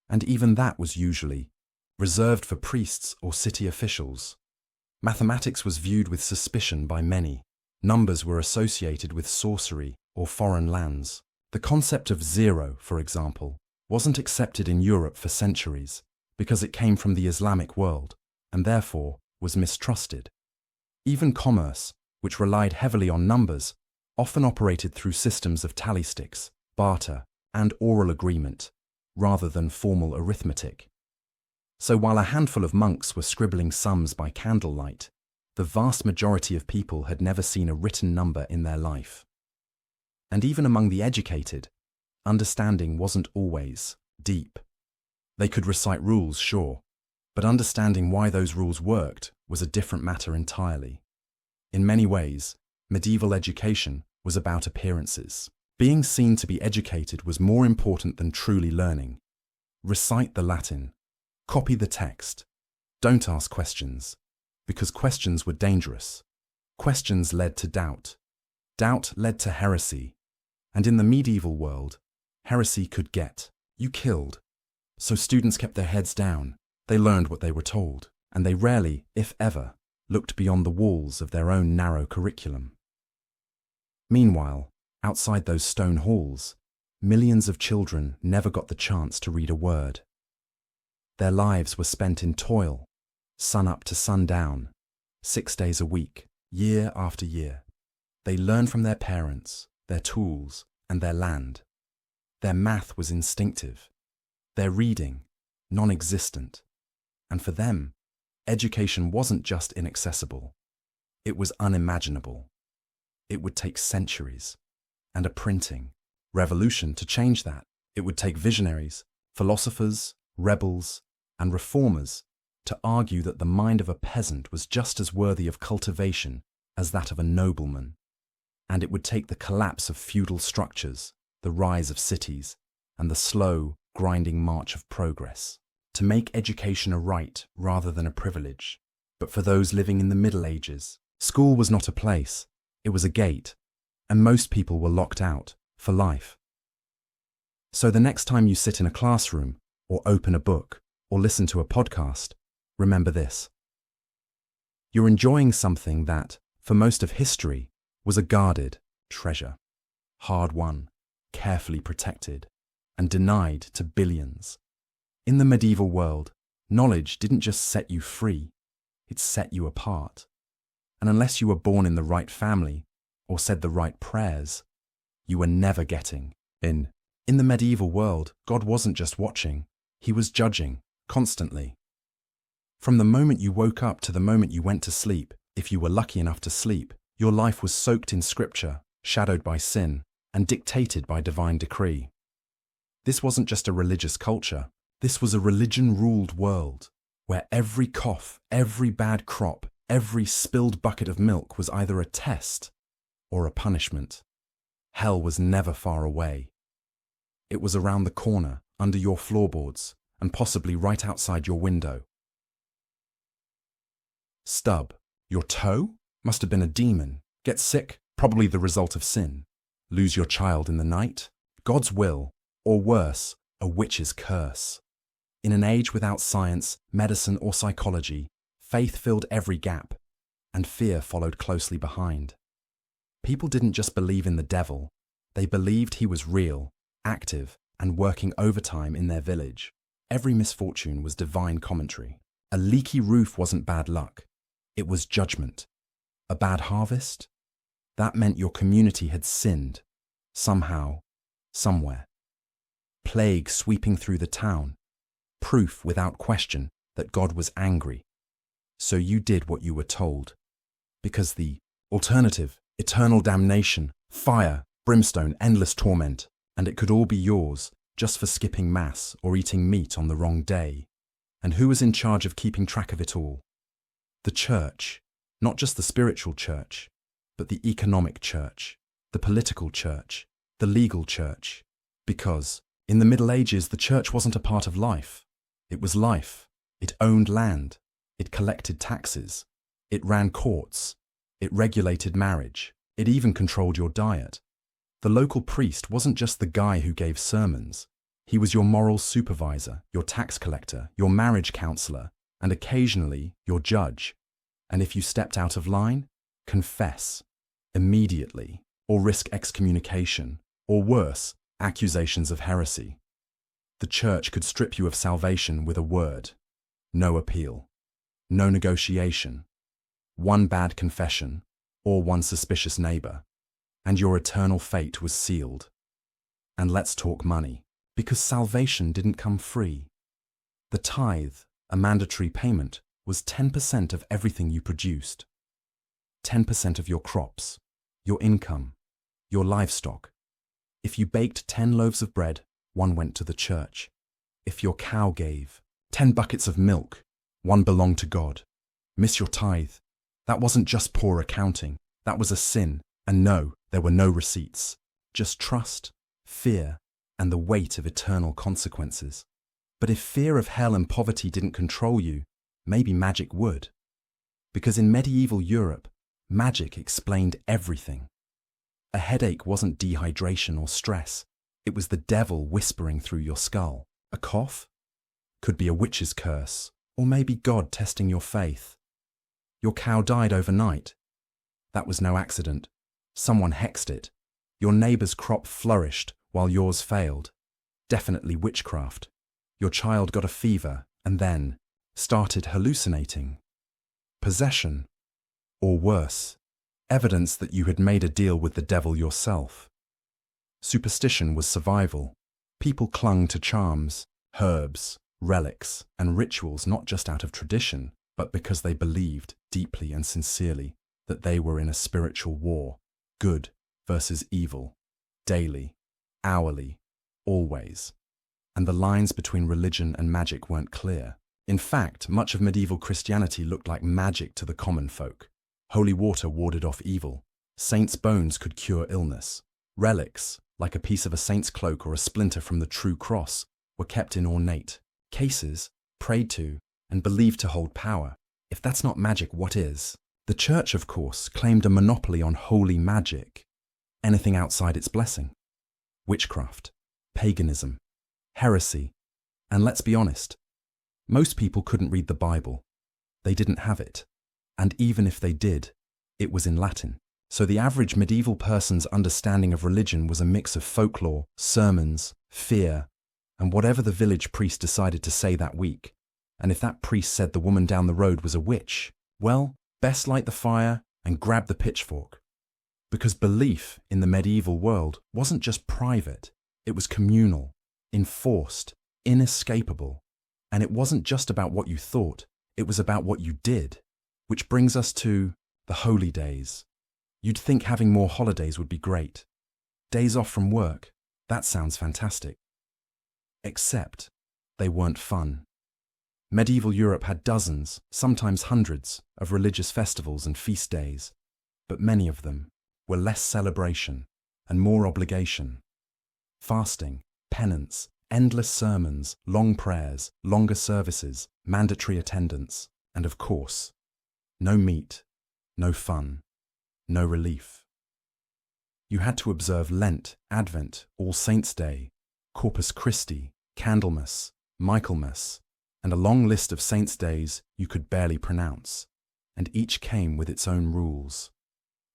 And even that was usually reserved for priests or city officials. Mathematics was viewed with suspicion by many. Numbers were associated with sorcery or foreign lands. The concept of zero, for example, wasn't accepted in Europe for centuries because it came from the Islamic world and therefore was mistrusted. Even commerce, which relied heavily on numbers, often operated through systems of tally sticks, barter, and oral agreement, rather than formal arithmetic. So while a handful of monks were scribbling sums by candlelight, the vast majority of people had never seen a written number in their life. And even among the educated, understanding wasn't always deep. They could recite rules, sure, but understanding why those rules worked was a different matter entirely. In many ways, medieval education was about appearances. Being seen to be educated was more important than truly learning. Recite the Latin. Copy the text. Don't ask questions, because questions were dangerous. Questions led to doubt. Doubt led to heresy. And in the medieval world, heresy could get you killed. So students kept their heads down. They learned what they were told, and they rarely, if ever, looked beyond the walls of their own narrow curriculum. Meanwhile, outside those stone halls, millions of children never got the chance to read a word. Their lives were spent in toil, sun up to sundown, 6 days a week, year after year. They learned from their parents, their tools, and their land. Their math was instinctive, their reading non-existent, and for them, education wasn't just inaccessible, it was unimaginable. It would take centuries, and a printing revolution to change that. It would take visionaries, philosophers, rebels, and reformers to argue that the mind of a peasant was just as worthy of cultivation as that of a nobleman. And it would take the collapse of feudal structures, the rise of cities, and the slow, grinding march of progress to make education a right rather than a privilege. But for those living in the Middle Ages, school was not a place, it was a gate, and most people were locked out for life. So the next time you sit in a classroom, or open a book, or listen to a podcast, remember this. You're enjoying something that, for most of history, was a guarded treasure, hard-won, carefully protected, and denied to billions. In the medieval world, knowledge didn't just set you free, it set you apart. And unless you were born in the right family, or said the right prayers, you were never getting in. In the medieval world, God wasn't just watching, he was judging, constantly. From the moment you woke up to the moment you went to sleep, if you were lucky enough to sleep, your life was soaked in scripture, shadowed by sin, and dictated by divine decree. This wasn't just a religious culture, This was a religion-ruled world, where every cough, every bad crop, every spilled bucket of milk was either a test or a punishment. Hell was never far away. It was around the corner, under your floorboards, and possibly right outside your window. Stub. Your toe? Must have been a demon. Get sick? Probably the result of sin. Lose your child in the night? God's will, or worse, a witch's curse. In an age without science, medicine, or psychology, faith filled every gap, and fear followed closely behind. People didn't just believe in the devil, they believed he was real, active, and working overtime in their village. Every misfortune was divine commentary. A leaky roof wasn't bad luck, it was judgment. A bad harvest? That meant your community had sinned, somehow, somewhere. Plague sweeping through the town, proof without question that God was angry. So you did what you were told, because the alternative, eternal damnation, fire, brimstone, endless torment, and it could all be yours just for skipping mass or eating meat on the wrong day. And who was in charge of keeping track of it all? The church, not just the spiritual church, but the economic church, the political church, the legal church. Because in the Middle Ages, the church wasn't a part of life. It was life. It owned land. It collected taxes. It ran courts. It regulated marriage. It even controlled your diet. The local priest wasn't just the guy who gave sermons. He was your moral supervisor, your tax collector, your marriage counselor, and occasionally your judge. And if you stepped out of line, confess immediately, or risk excommunication, or worse, accusations of heresy. The church could strip you of salvation with a word. No appeal. No negotiation. One bad confession, or one suspicious neighbor, and your eternal fate was sealed. And let's talk money, because salvation didn't come free. The tithe, a mandatory payment, was 10% of everything you produced. 10% of your crops, your income, your livestock. If you baked 10 loaves of bread, one went to the church. If your cow gave 10 buckets of milk, one belonged to God. Miss your tithe. That wasn't just poor accounting. That was a sin. And no, there were no receipts. Just trust, fear, and the weight of eternal consequences. But if fear of hell and poverty didn't control you, maybe magic would. Because in medieval Europe, magic explained everything. A headache wasn't dehydration or stress. It was the devil whispering through your skull. A cough? Could be a witch's curse, or maybe God testing your faith. Your cow died overnight. That was no accident. Someone hexed it. Your neighbor's crop flourished while yours failed. Definitely witchcraft. Your child got a fever and then started hallucinating. Possession. Or worse, evidence that you had made a deal with the devil yourself. Superstition was survival. People clung to charms, herbs, relics, and rituals not just out of tradition, but because they believed deeply and sincerely that they were in a spiritual war, good versus evil, daily, hourly, always. And the lines between religion and magic weren't clear. In fact, much of medieval Christianity looked like magic to the common folk. Holy water warded off evil. Saints' bones could cure illness. Relics, like a piece of a saint's cloak or a splinter from the true cross, were kept in ornate cases, prayed to, and believed to hold power. If that's not magic, what is? The church, of course, claimed a monopoly on holy magic. Anything outside its blessing. Witchcraft, paganism, heresy, and let's be honest, most people couldn't read the Bible. They didn't have it. And even if they did, it was in Latin. So the average medieval person's understanding of religion was a mix of folklore, sermons, fear, and whatever the village priest decided to say that week. And if that priest said the woman down the road was a witch, well, best light the fire and grab the pitchfork. Because belief in the medieval world wasn't just private, it was communal, enforced, inescapable. And it wasn't just about what you thought, it was about what you did. Which brings us to the holy days. You'd think having more holidays would be great. Days off from work, that sounds fantastic. Except, they weren't fun. Medieval Europe had dozens, sometimes hundreds, of religious festivals and feast days, but many of them were less celebration and more obligation. Fasting, penance, endless sermons, long prayers, longer services, mandatory attendance, and of course, no meat, no fun, no relief. You had to observe Lent, Advent, All Saints' Day, Corpus Christi, Candlemas, Michaelmas, and a long list of saints' days you could barely pronounce, and each came with its own rules.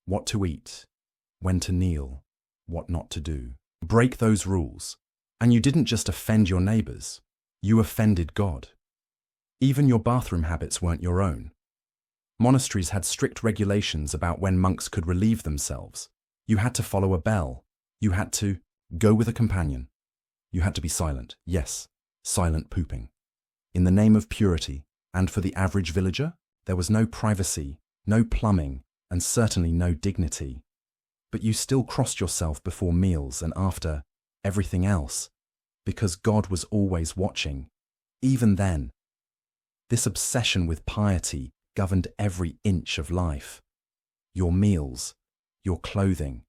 What to eat, when to kneel, what not to do. Break those rules, and you didn't just offend your neighbors, you offended God. Even your bathroom habits weren't your own. Monasteries had strict regulations about when monks could relieve themselves. You had to follow a bell. You had to go with a companion. You had to be silent. Yes, silent pooping. In the name of purity, and for the average villager, there was no privacy, no plumbing, and certainly no dignity. But you still crossed yourself before meals and after everything else, because God was always watching. Even then, this obsession with piety governed every inch of life. Your meals, your clothing,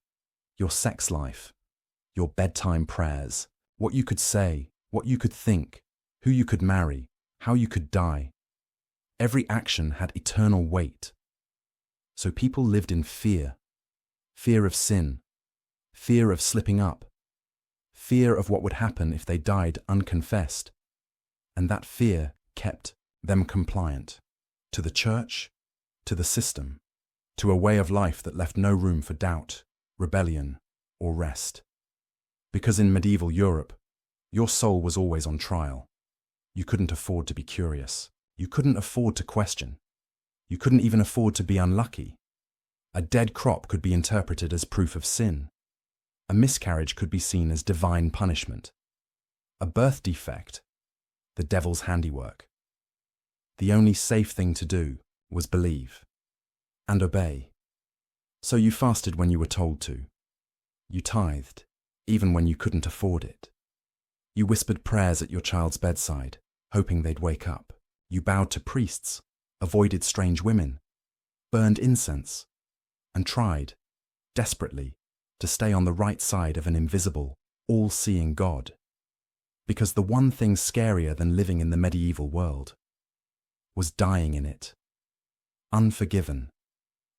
your sex life, your bedtime prayers, what you could say, what you could think, who you could marry, how you could die. Every action had eternal weight. So people lived in fear. Fear of sin, fear of slipping up, fear of what would happen if they died unconfessed. And that fear kept them compliant to the church, to the system, to a way of life that left no room for doubt, rebellion, or rest. Because in medieval Europe, your soul was always on trial. You couldn't afford to be curious. You couldn't afford to question. You couldn't even afford to be unlucky. A dead crop could be interpreted as proof of sin. A miscarriage could be seen as divine punishment. A birth defect, the devil's handiwork. The only safe thing to do was believe and obey. So you fasted when you were told to. You tithed, even when you couldn't afford it. You whispered prayers at your child's bedside, hoping they'd wake up. You bowed to priests, avoided strange women, burned incense, and tried, desperately, to stay on the right side of an invisible, all-seeing God. Because the one thing scarier than living in the medieval world was dying in it, unforgiven,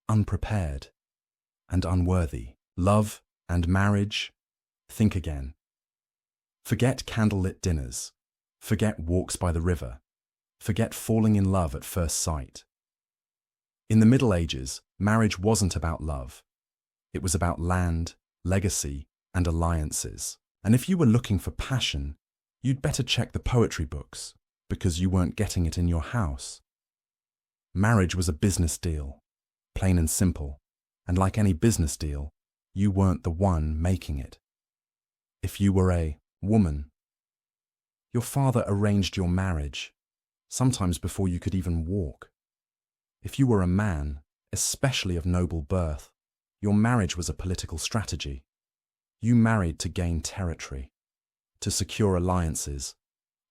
unprepared, and unworthy. Love and marriage, think again. Forget candlelit dinners, forget walks by the river, forget falling in love at first sight. In the Middle Ages, marriage wasn't about love. It was about land, legacy, and alliances. And if you were looking for passion, you'd better check the poetry books, because you weren't getting it in your house. Marriage was a business deal, plain and simple, and like any business deal, you weren't the one making it. If you were a woman, your father arranged your marriage, sometimes before you could even walk. If you were a man, especially of noble birth, your marriage was a political strategy. You married to gain territory, to secure alliances,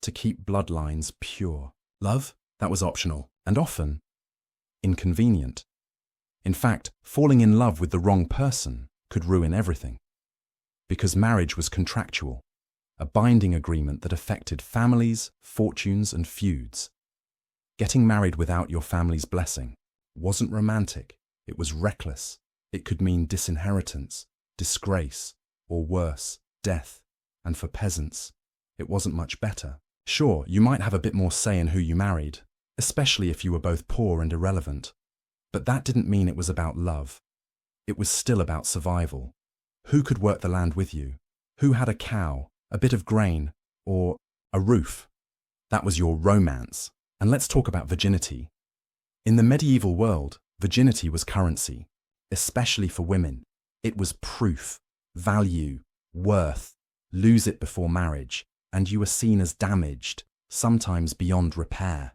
to keep bloodlines pure. Love, that was optional, and often inconvenient. In fact, falling in love with the wrong person could ruin everything. Because marriage was contractual, a binding agreement that affected families, fortunes, and feuds. Getting married without your family's blessing wasn't romantic, it was reckless. It could mean disinheritance, disgrace, or worse, death. And for peasants, it wasn't much better. Sure, you might have a bit more say in who you married, especially if you were both poor and irrelevant. But that didn't mean it was about love. It was still about survival. Who could work the land with you? Who had a cow, a bit of grain, or a roof? That was your romance. And let's talk about virginity. In the medieval world, virginity was currency, especially for women. It was proof, value, worth. Lose it before marriage, and you were seen as damaged, sometimes beyond repair.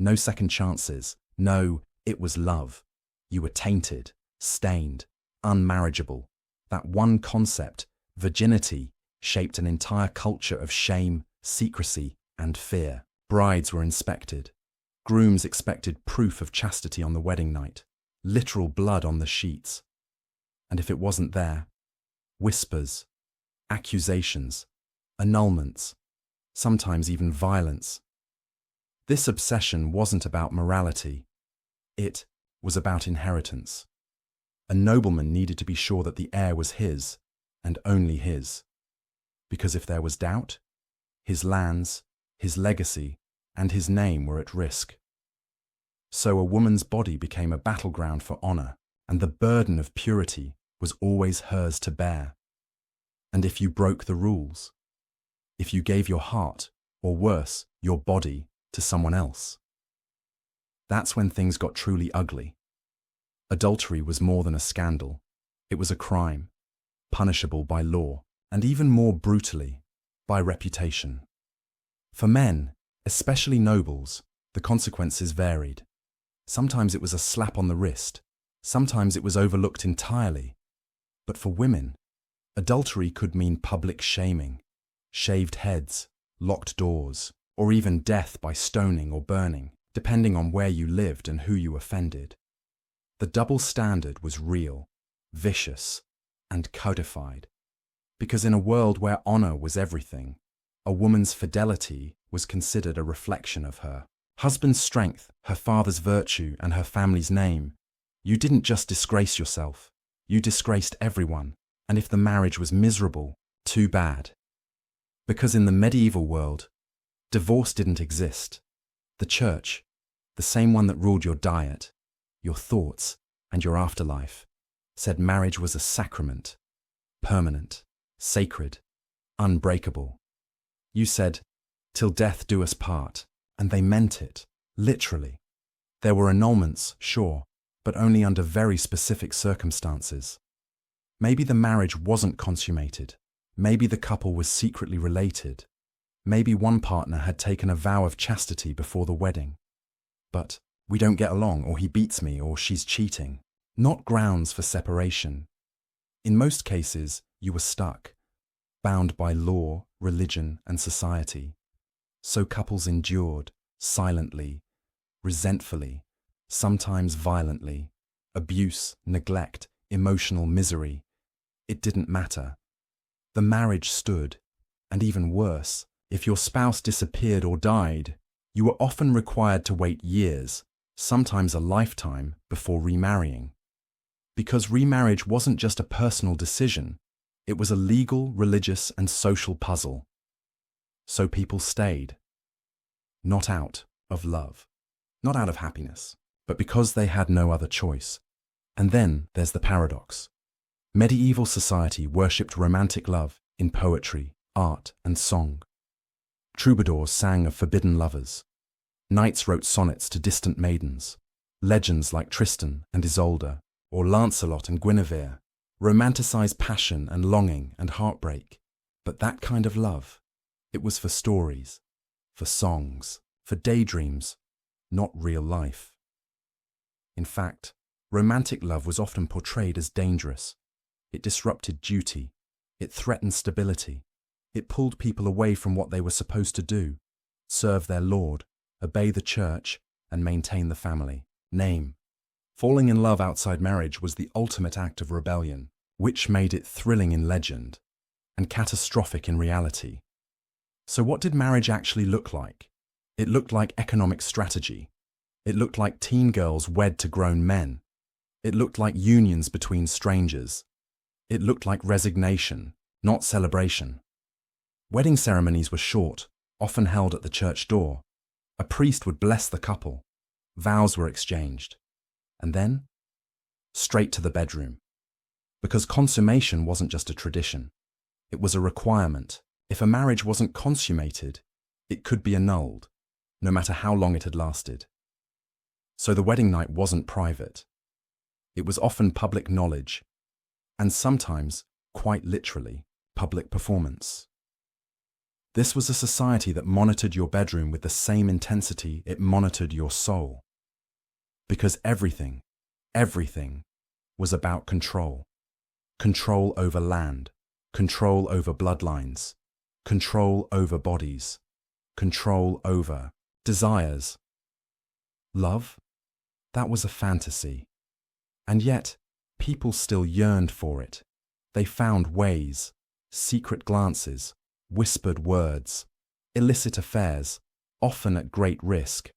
No second chances. No, it was love. You were tainted, stained, unmarriageable. That one concept, virginity, shaped an entire culture of shame, secrecy, and fear. Brides were inspected. Grooms expected proof of chastity on the wedding night, literal blood on the sheets. And if it wasn't there, whispers, accusations, annulments, sometimes even violence. This obsession wasn't about morality. It was about inheritance. A nobleman needed to be sure that the heir was his, and only his. Because if there was doubt, his lands, his legacy, and his name were at risk. So a woman's body became a battleground for honor, and the burden of purity was always hers to bear. And if you broke the rules, if you gave your heart, or worse, your body, to someone else, that's when things got truly ugly. Adultery was more than a scandal. It was a crime, punishable by law, and even more brutally, by reputation. For men, especially nobles, the consequences varied. Sometimes it was a slap on the wrist, sometimes it was overlooked entirely. But for women, adultery could mean public shaming, shaved heads, locked doors, or even death by stoning or burning, depending on where you lived and who you offended. The double standard was real, vicious, and codified. Because in a world where honor was everything, a woman's fidelity was considered a reflection of her husband's strength, her father's virtue, and her family's name. You didn't just disgrace yourself, you disgraced everyone, and if the marriage was miserable, too bad. Because in the medieval world, divorce didn't exist. The church, the same one that ruled your diet, your thoughts, and your afterlife, said marriage was a sacrament, permanent, sacred, unbreakable. You said, "Till death do us part," and they meant it, literally. There were annulments, sure, but only under very specific circumstances. Maybe the marriage wasn't consummated. Maybe the couple was secretly related. Maybe one partner had taken a vow of chastity before the wedding. But we don't get along, or he beats me, or she's cheating. Not grounds for separation. In most cases, you were stuck, bound by law, religion, and society. So couples endured, silently, resentfully, sometimes violently, abuse, neglect, emotional misery. It didn't matter. The marriage stood, and even worse, if your spouse disappeared or died, you were often required to wait years, sometimes a lifetime, before remarrying. Because remarriage wasn't just a personal decision, it was a legal, religious, and social puzzle. So people stayed. Not out of love, not out of happiness, but because they had no other choice. And then there's the paradox. Medieval society worshipped romantic love in poetry, art, and song. Troubadours sang of forbidden lovers. Knights wrote sonnets to distant maidens. Legends like Tristan and Isolde, or Lancelot and Guinevere, romanticized passion and longing and heartbreak. But that kind of love, it was for stories, for songs, for daydreams, not real life. In fact, romantic love was often portrayed as dangerous. It disrupted duty. It threatened stability. It pulled people away from what they were supposed to do: serve their lord, obey the church, and maintain the family name. Falling in love outside marriage was the ultimate act of rebellion, which made it thrilling in legend and catastrophic in reality. So what did marriage actually look like? It looked like economic strategy. It looked like teen girls wed to grown men. It looked like unions between strangers. It looked like resignation, not celebration. Wedding ceremonies were short, often held at the church door. A priest would bless the couple. Vows were exchanged. And then, straight to the bedroom. Because consummation wasn't just a tradition. It was a requirement. If a marriage wasn't consummated, it could be annulled, no matter how long it had lasted. So the wedding night wasn't private. It was often public knowledge, and sometimes, quite literally, public performance. This was a society that monitored your bedroom with the same intensity it monitored your soul. Because everything was about control. Control over land, control over bloodlines, control over bodies, control over, desires. Love? That was a fantasy. And yet, people still yearned for it. They found ways, secret glances, whispered words, illicit affairs, often at great risk.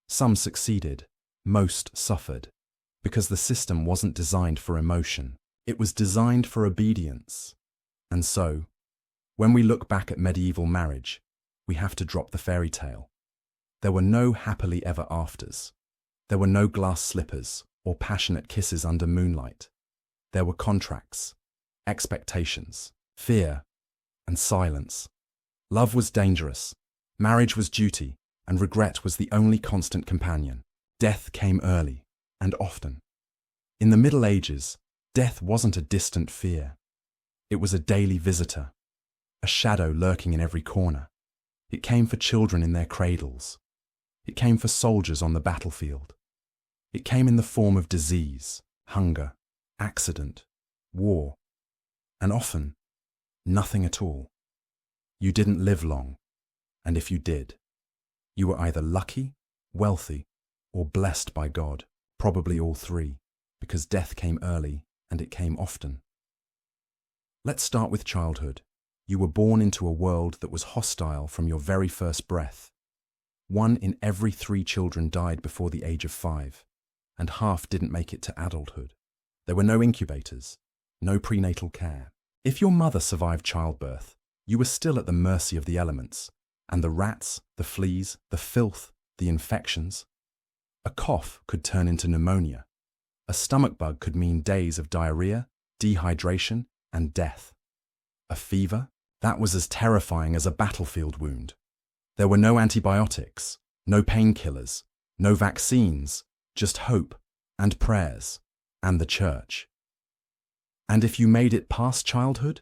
Some succeeded, most suffered, because the system wasn't designed for emotion. It was designed for obedience. And so, when we look back at medieval marriage, we have to drop the fairy tale. There were no happily ever afters. There were no glass slippers or passionate kisses under moonlight. There were contracts, expectations, fear, and silence. Love was dangerous, marriage was duty, and regret was the only constant companion. Death came early, and often. In the Middle Ages, death wasn't a distant fear. It was a daily visitor, a shadow lurking in every corner. It came for children in their cradles. It came for soldiers on the battlefield. It came in the form of disease, hunger, accident, war, and often, nothing at all. You didn't live long, and if you did, you were either lucky, wealthy, or blessed by God, probably all three, because death came early and it came often. Let's start with childhood. You were born into a world that was hostile from your very first breath. 1 in every 3 children died before the age of 5, and half didn't make it to adulthood. There were no incubators, no prenatal care. If your mother survived childbirth, you were still at the mercy of the elements, and the rats, the fleas, the filth, the infections. A cough could turn into pneumonia. A stomach bug could mean days of diarrhea, dehydration, and death. A fever? That was as terrifying as a battlefield wound. There were no antibiotics, no painkillers, no vaccines, just hope and prayers and the church. And if you made it past childhood,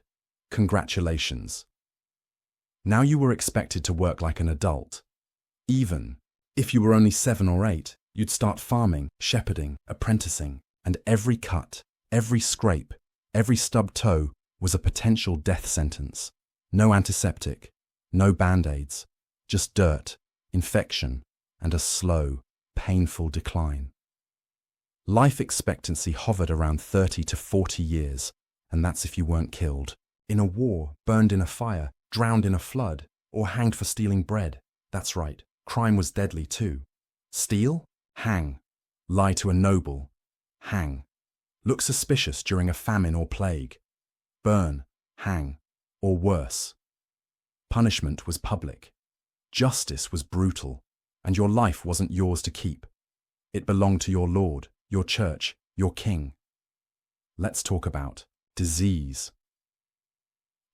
congratulations. Now you were expected to work like an adult. Even if you were only 7 or 8, you'd start farming, shepherding, apprenticing, and every cut, every scrape, every stubbed toe was a potential death sentence. No antiseptic, no band-aids, just dirt, infection, and a slow, painful decline. Life expectancy hovered around 30 to 40 years, and that's if you weren't killed. In a war, burned in a fire, drowned in a flood, or hanged for stealing bread. That's right, crime was deadly too. Steal? Hang. Lie to a noble? Hang. Look suspicious during a famine or plague? Burn, hang, or worse. Punishment was public. Justice was brutal, and your life wasn't yours to keep. It belonged to your Lord, your church, your king. Let's talk about disease.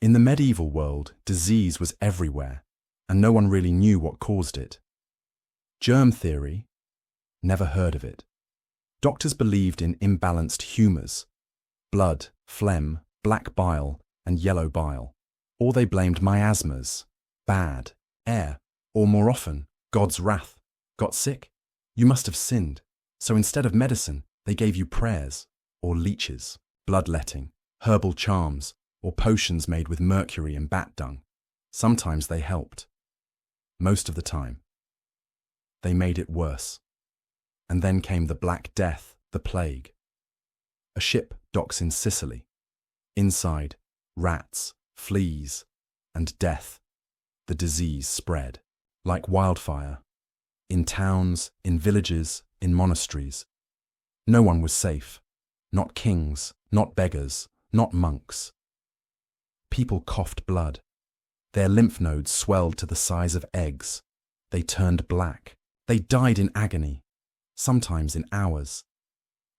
In the medieval world, disease was everywhere, and no one really knew what caused it. Germ theory? Never heard of it. Doctors believed in imbalanced humours, blood, phlegm, black bile, and yellow bile. Or they blamed miasmas, bad, air, or more often, God's wrath. Got sick? You must have sinned. So instead of medicine, they gave you prayers, or leeches, bloodletting, herbal charms, or potions made with mercury and bat dung. Sometimes they helped. Most of the time, they made it worse. And then came the Black Death, the plague. A ship docks in Sicily. Inside, rats, fleas, and death. The disease spread, like wildfire. In towns, in villages, in monasteries. No one was safe. Not kings, not beggars, not monks. People coughed blood. Their lymph nodes swelled to the size of eggs. They turned black. They died in agony, sometimes in hours.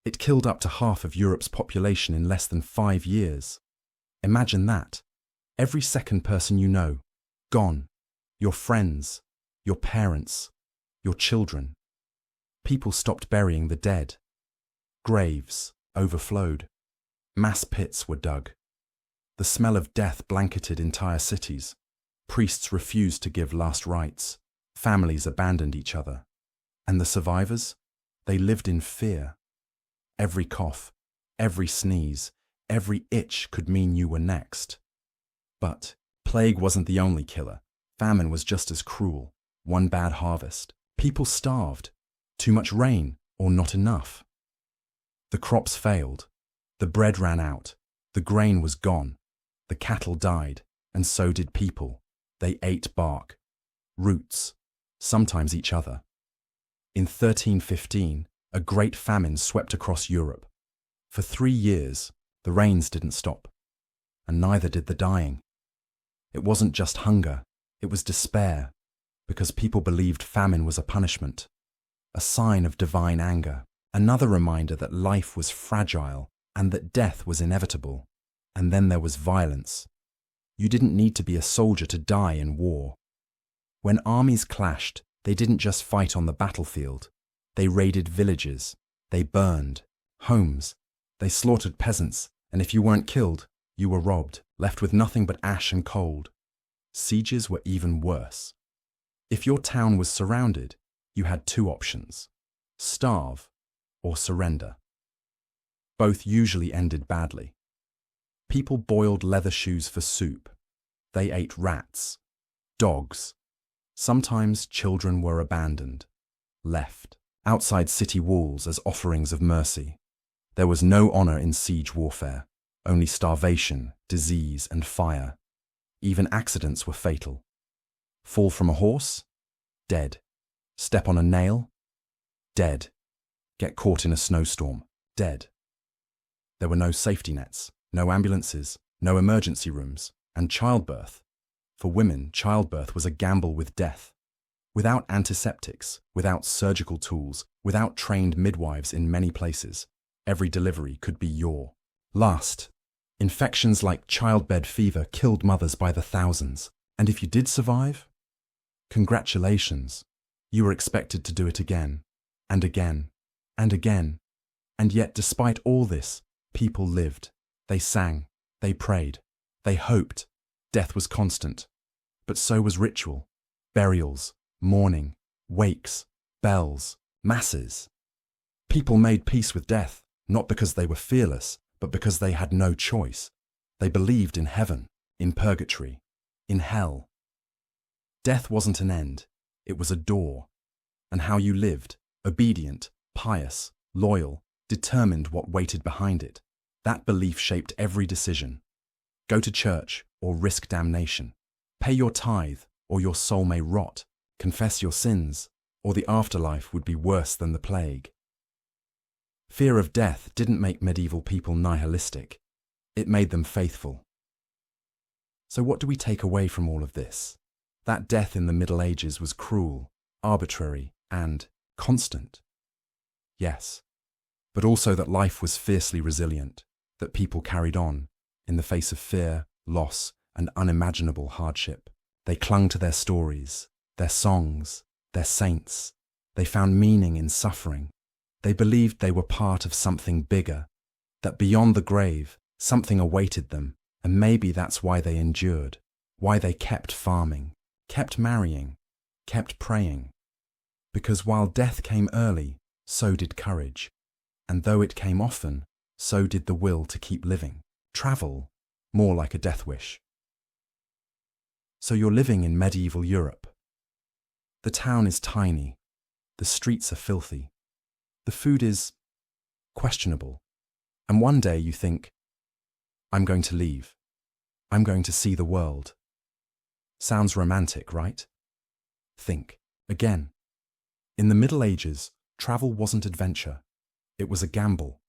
It killed up to half of Europe's population in less than 5 years. Imagine that. Every second person you know, gone. Your friends, your parents, your children. People stopped burying the dead. Graves overflowed. Mass pits were dug. The smell of death blanketed entire cities. Priests refused to give last rites. Families abandoned each other. And the survivors? They lived in fear. Every cough, every sneeze, every itch could mean you were next. But plague wasn't the only killer. Famine was just as cruel. One bad harvest. People starved. Too much rain or not enough. The crops failed. The bread ran out. The grain was gone. The cattle died, and so did people. They ate bark, roots, sometimes each other. In 1315, a great famine swept across Europe. For 3 years, the rains didn't stop, and neither did the dying. It wasn't just hunger, it was despair, because people believed famine was a punishment, a sign of divine anger, another reminder that life was fragile and that death was inevitable. And then there was violence. You didn't need to be a soldier to die in war. When armies clashed, they didn't just fight on the battlefield. They raided villages. They burned homes. They slaughtered peasants, and if you weren't killed, you were robbed, left with nothing but ash and cold. Sieges were even worse. If your town was surrounded, you had 2 options: starve or surrender. Both usually ended badly. People boiled leather shoes for soup. They ate rats, dogs. Sometimes children were abandoned, left, outside city walls as offerings of mercy. There was no honor in siege warfare, only starvation, disease, and fire. Even accidents were fatal. Fall from a horse? Dead. Step on a nail? Dead. Get caught in a snowstorm? Dead. There were no safety nets, no ambulances, no emergency rooms, and childbirth. For women, childbirth was a gamble with death. Without antiseptics, without surgical tools, without trained midwives in many places, every delivery could be yore. Last, infections like childbed fever killed mothers by the thousands. And if you did survive, congratulations, you were expected to do it again, and again, and again. And yet, despite all this, people lived. They sang, they prayed, they hoped. Death was constant, but so was ritual, burials, mourning, wakes, bells, masses. People made peace with death, not because they were fearless, but because they had no choice. They believed in heaven, in purgatory, in hell. Death wasn't an end, it was a door. And how you lived, obedient, pious, loyal, determined what waited behind it. That belief shaped every decision. Go to church or risk damnation. Pay your tithe or your soul may rot. Confess your sins or the afterlife would be worse than the plague. Fear of death didn't make medieval people nihilistic. It made them faithful. So what do we take away from all of this? That death in the Middle Ages was cruel, arbitrary, and constant. Yes, but also that life was fiercely resilient, that people carried on in the face of fear, loss, and unimaginable hardship. They clung to their stories, their songs, their saints. They found meaning in suffering. They believed they were part of something bigger, that beyond the grave, something awaited them, and maybe that's why they endured, why they kept farming, kept marrying, kept praying. Because while death came early, so did courage. And though it came often, so did the will to keep living. Travel, more like a death wish. So you're living in medieval Europe. The town is tiny. The streets are filthy. The food is questionable. And one day you think, I'm going to leave. I'm going to see the world. Sounds romantic, right? Think again. In the Middle Ages, travel wasn't adventure. It was a gamble.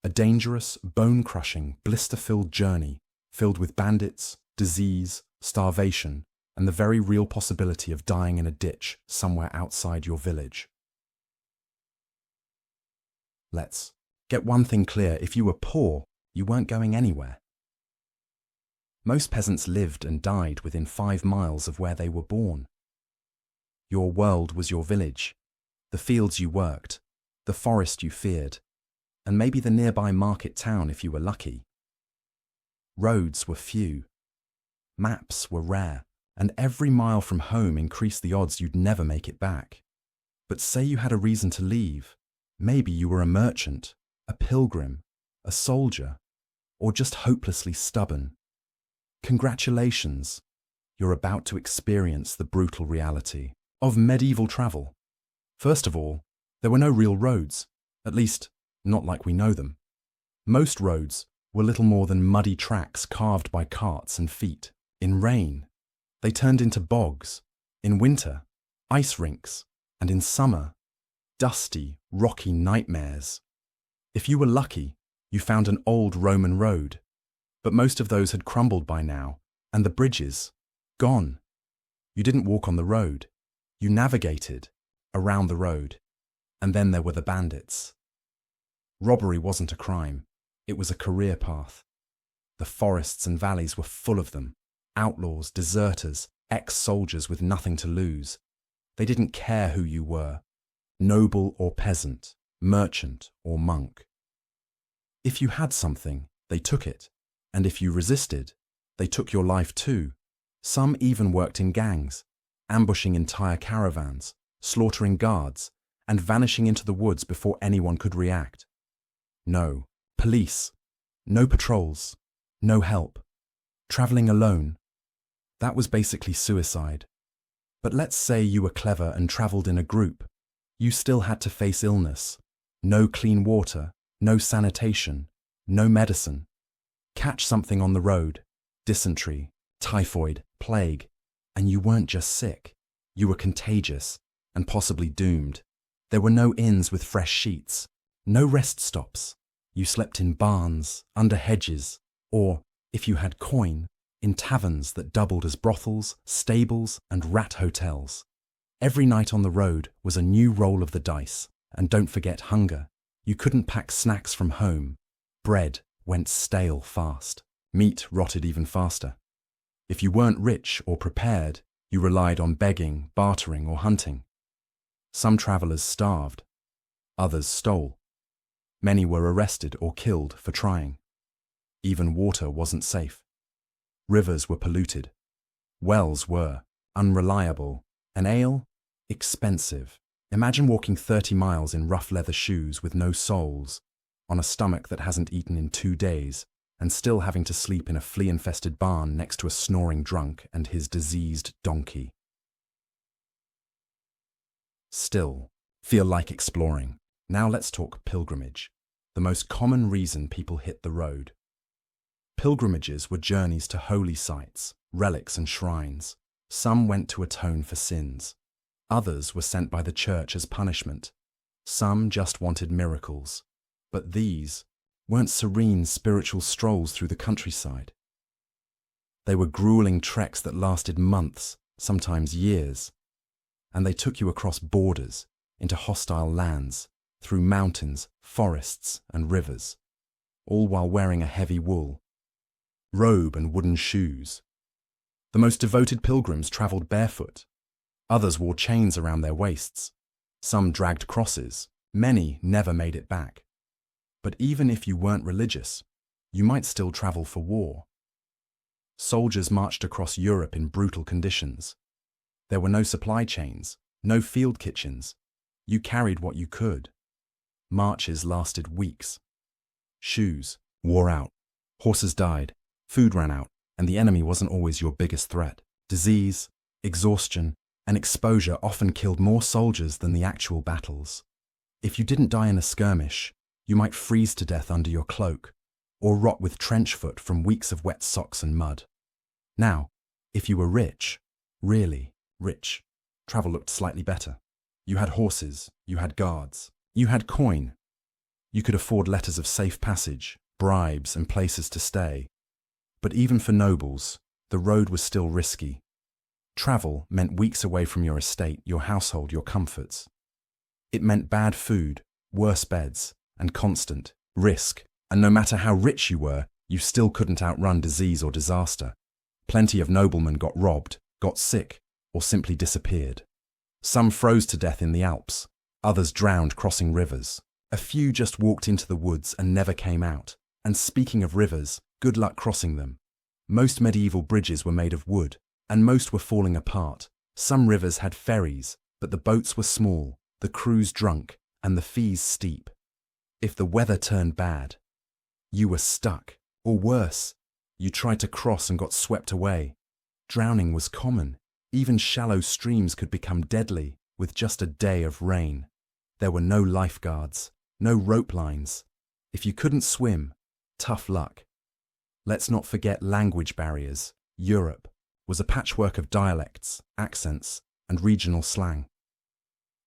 A dangerous, bone-crushing, blister-filled journey filled with bandits, disease, starvation, and the very real possibility of dying in a ditch somewhere outside your village. Let's get one thing clear. If you were poor, you weren't going anywhere. Most peasants lived and died within 5 miles of where they were born. Your world was your village, the fields you worked, the forest you feared, and maybe the nearby market town if you were lucky. Roads were few. Maps were rare, and every mile from home increased the odds you'd never make it back. But say you had a reason to leave. Maybe you were a merchant, a pilgrim, a soldier, or just hopelessly stubborn. Congratulations, you're about to experience the brutal reality of medieval travel. First of all, there were no real roads, at least not like we know them. Most roads were little more than muddy tracks carved by carts and feet. In rain, they turned into bogs. In winter, ice rinks. And in summer, dusty, rocky nightmares. If you were lucky, you found an old Roman road, but most of those had crumbled by now, and the bridges, gone. You didn't walk on the road. You navigated around the road. And then there were the bandits. Robbery wasn't a crime. It was a career path. The forests and valleys were full of them. Outlaws, deserters, ex-soldiers with nothing to lose. They didn't care who you were, noble or peasant, merchant or monk. If you had something, they took it. And if you resisted, they took your life too. Some even worked in gangs, ambushing entire caravans, slaughtering guards, and vanishing into the woods before anyone could react. No police, no patrols, no help. Traveling alone. That was basically suicide. But let's say you were clever and traveled in a group. You still had to face illness. No clean water, no sanitation, no medicine. Catch something on the road, dysentery, typhoid, plague, and you weren't just sick. You were contagious and possibly doomed. There were no inns with fresh sheets, no rest stops. You slept in barns, under hedges, or, if you had coin, in taverns that doubled as brothels, stables, and rat hotels. Every night on the road was a new roll of the dice. And don't forget hunger. You couldn't pack snacks from home. Bread went stale fast. Meat rotted even faster. If you weren't rich or prepared, you relied on begging, bartering, or hunting. Some travelers starved. Others stole. Many were arrested or killed for trying. Even water wasn't safe. Rivers were polluted. Wells were unreliable. And ale? Expensive. Imagine walking 30 miles in rough leather shoes with no soles, on a stomach that hasn't eaten in 2 days, and still having to sleep in a flea-infested barn next to a snoring drunk and his diseased donkey. Still, feel like exploring. Now let's talk pilgrimage, the most common reason people hit the road. Pilgrimages were journeys to holy sites, relics and shrines. Some went to atone for sins. Others were sent by the church as punishment. Some just wanted miracles. But these weren't serene spiritual strolls through the countryside. They were grueling treks that lasted months, sometimes years. And they took you across borders, into hostile lands, through mountains, forests, and rivers, all while wearing a heavy wool, robe and wooden shoes. The most devoted pilgrims travelled barefoot. Others wore chains around their waists. Some dragged crosses. Many never made it back. But even if you weren't religious, you might still travel for war. Soldiers marched across Europe in brutal conditions. There were no supply chains, no field kitchens. You carried what you could. Marches lasted weeks. Shoes wore out. Horses died. Food ran out. And the enemy wasn't always your biggest threat. Disease, exhaustion, and exposure often killed more soldiers than the actual battles. If you didn't die in a skirmish, you might freeze to death under your cloak, or rot with trench foot from weeks of wet socks and mud. Now, if you were rich, really rich, travel looked slightly better. You had horses, you had guards, you had coin. You could afford letters of safe passage, bribes, and places to stay. But even for nobles, the road was still risky. Travel meant weeks away from your estate, your household, your comforts. It meant bad food, worse beds, and constant risk. And no matter how rich you were, you still couldn't outrun disease or disaster. Plenty of noblemen got robbed, got sick, or simply disappeared. Some froze to death in the Alps, others drowned crossing rivers. A few just walked into the woods and never came out. And speaking of rivers, good luck crossing them. Most medieval bridges were made of wood, and most were falling apart. Some rivers had ferries, but the boats were small, the crews drunk, and the fees steep. If the weather turned bad, you were stuck. Or worse, you tried to cross and got swept away. Drowning was common. Even shallow streams could become deadly with just a day of rain. There were no lifeguards, no rope lines. If you couldn't swim, tough luck. Let's not forget language barriers. Europe was a patchwork of dialects, accents, and regional slang.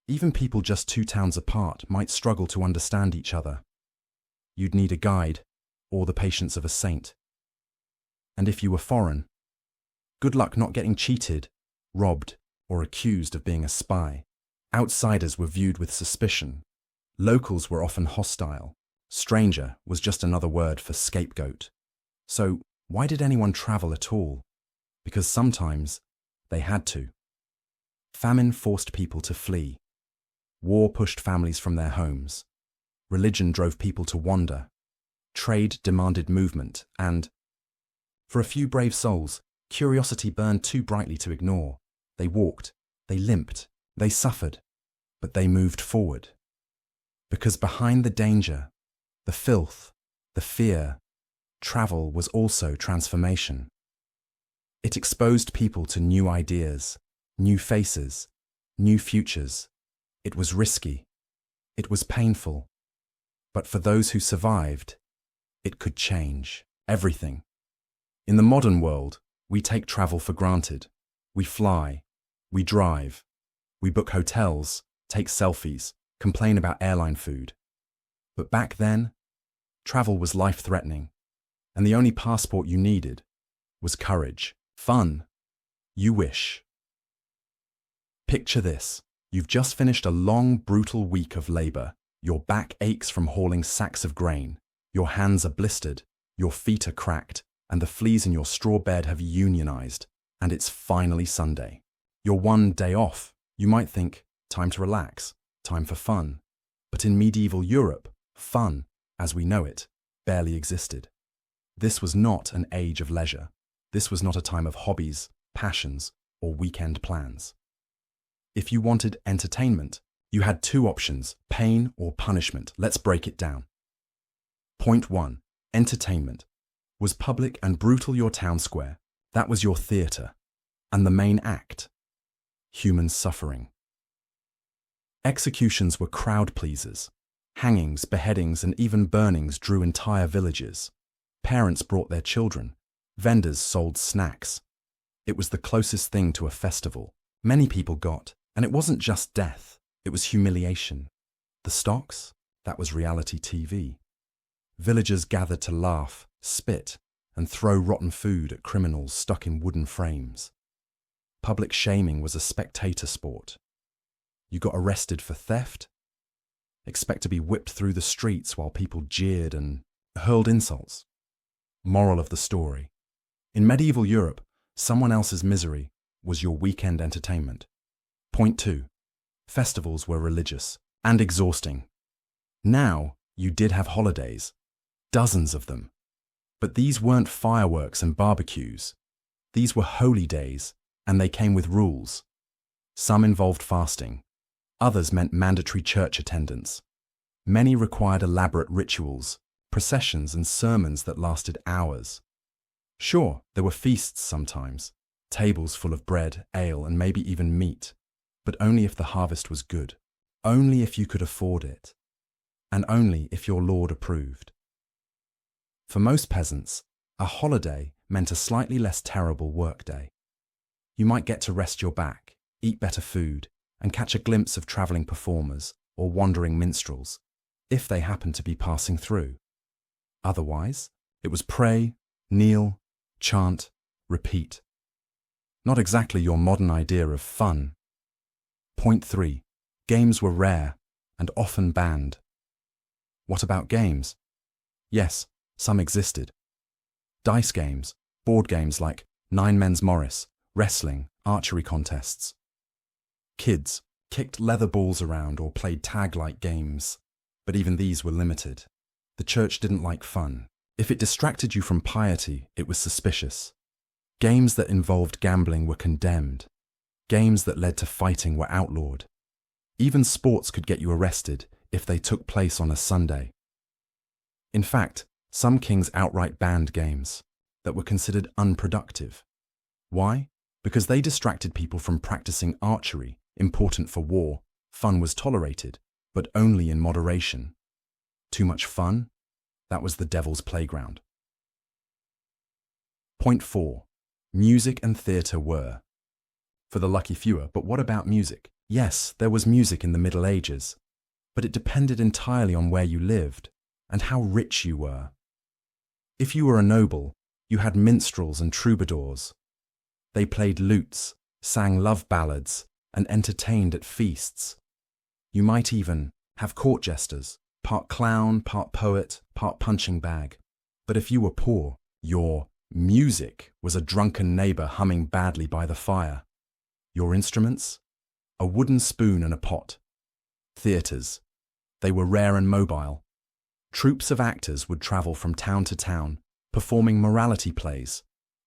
Even people just 2 towns apart might struggle to understand each other. You'd need a guide or the patience of a saint. And if you were foreign, good luck not getting cheated, robbed, or accused of being a spy. Outsiders were viewed with suspicion. Locals were often hostile. Stranger was just another word for scapegoat. So why did anyone travel at all? Because sometimes they had to. Famine forced people to flee. War pushed families from their homes. Religion drove people to wander. Trade demanded movement, and, for a few brave souls, curiosity burned too brightly to ignore. They walked, they limped, they suffered, but they moved forward. Because behind the danger, the filth, the fear, travel was also transformation. It exposed people to new ideas, new faces, new futures. It was risky. It was painful. But for those who survived, it could change everything. In the modern world, we take travel for granted. We fly, we drive, we book hotels, take selfies, complain about airline food. But back then, travel was life-threatening, and the only passport you needed was courage, fun, you wish. Picture this. You've just finished a long, brutal week of labor. Your back aches from hauling sacks of grain. Your hands are blistered, your feet are cracked, and the fleas in your straw bed have unionized, and it's finally Sunday. Your one day off. You might think, time to relax, time for fun. But in medieval Europe, fun, as we know it, barely existed. This was not an age of leisure. This was not a time of hobbies, passions, or weekend plans. If you wanted entertainment, you had 2 options, pain or punishment. Let's break it down. Point 1. Entertainment. Was public and brutal your town square? That was your theatre. And the main act? Human suffering. Executions were crowd pleasers. Hangings, beheadings, and even burnings drew entire villages. Parents brought their children. Vendors sold snacks. It was the closest thing to a festival many people got, and it wasn't just death, it was humiliation. The stocks? That was reality TV. Villagers gathered to laugh, spit, and throw rotten food at criminals stuck in wooden frames. Public shaming was a spectator sport. You got arrested for theft? Expect to be whipped through the streets while people jeered and hurled insults. Moral of the story. In medieval Europe, someone else's misery was your weekend entertainment. Point 2. Festivals were religious and exhausting. Now, you did have holidays. Dozens of them. But these weren't fireworks and barbecues. These were holy days, and they came with rules. Some involved fasting. Others meant mandatory church attendance. Many required elaborate rituals, processions, and sermons that lasted hours. Sure, there were feasts sometimes, tables full of bread, ale, and maybe even meat, but only if the harvest was good, only if you could afford it, and only if your lord approved. For most peasants, a holiday meant a slightly less terrible workday. You might get to rest your back, eat better food, and catch a glimpse of travelling performers or wandering minstrels, if they happened to be passing through. Otherwise, it was pray, kneel, chant, repeat. Not exactly your modern idea of fun. Point 3. Games were rare and often banned. What about games? Yes, some existed. Dice games, board games like Nine Men's Morris, wrestling, archery contests. Kids kicked leather balls around or played tag-like games, but even these were limited. The church didn't like fun. If it distracted you from piety, it was suspicious. Games that involved gambling were condemned. Games that led to fighting were outlawed. Even sports could get you arrested if they took place on a Sunday. In fact, some kings outright banned games that were considered unproductive. Why? Because they distracted people from practicing archery, important for war. Fun was tolerated, but only in moderation. Too much fun? That was the devil's playground. Point 4. Music and theatre were. For the lucky fewer, but what about music? Yes, there was music in the Middle Ages, but it depended entirely on where you lived and how rich you were. If you were a noble, you had minstrels and troubadours. They played lutes, sang love ballads, and entertained at feasts. You might even have court jesters, part clown, part poet, part punching bag. But if you were poor, your music was a drunken neighbour humming badly by the fire. Your instruments? A wooden spoon and a pot. Theatres. They were rare and mobile. Troupes of actors would travel from town to town, performing morality plays.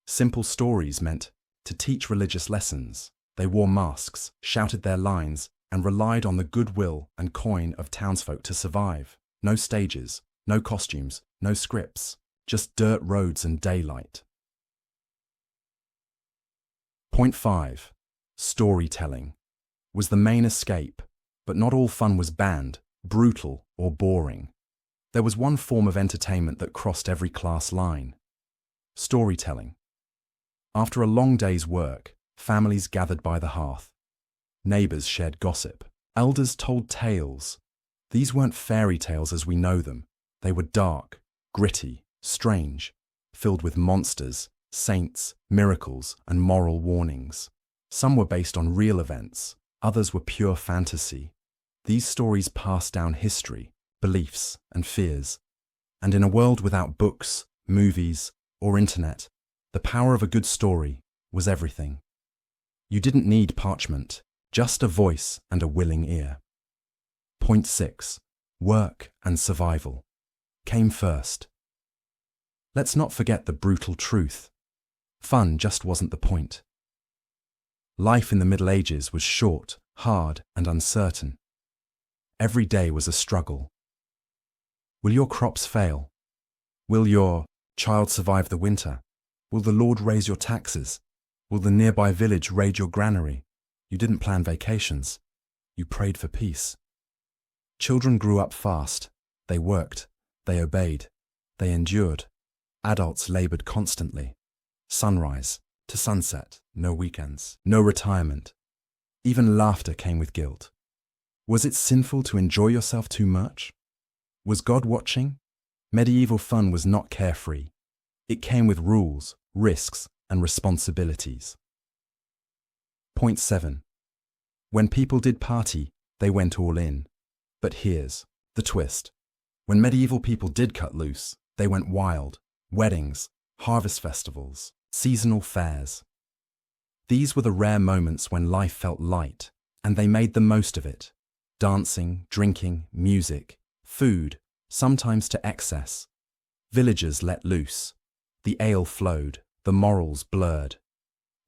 Simple stories meant to teach religious lessons. They wore masks, shouted their lines, and relied on the goodwill and coin of townsfolk to survive. No stages, no costumes, no scripts, just dirt roads and daylight. Point 5. Storytelling was the main escape, but not all fun was banned, brutal, or boring. There was one form of entertainment that crossed every class line. Storytelling. After a long day's work, families gathered by the hearth. Neighbours shared gossip. Elders told tales. These weren't fairy tales as we know them. They were dark, gritty, strange, filled with monsters, saints, miracles, and moral warnings. Some were based on real events, others were pure fantasy. These stories passed down history, beliefs, and fears. And in a world without books, movies, or internet, the power of a good story was everything. You didn't need parchment, just a voice and a willing ear. Point 6. Work and survival came first. Let's not forget the brutal truth. Fun just wasn't the point. Life in the Middle Ages was short, hard, and uncertain. Every day was a struggle. Will your crops fail? Will your child survive the winter? Will the Lord raise your taxes? Will the nearby village raid your granary? You didn't plan vacations. You prayed for peace. Children grew up fast. They worked. They obeyed. They endured. Adults labored constantly. Sunrise to sunset, no weekends, no retirement. Even laughter came with guilt. Was it sinful to enjoy yourself too much? Was God watching? Medieval fun was not carefree. It came with rules, risks, and responsibilities. Point 7. When people did party, they went all in. But here's the twist. When medieval people did cut loose, they went wild. Weddings, harvest festivals, seasonal fairs. These were the rare moments when life felt light, and they made the most of it. Dancing, drinking, music, food, sometimes to excess. Villagers let loose. The ale flowed, the morals blurred.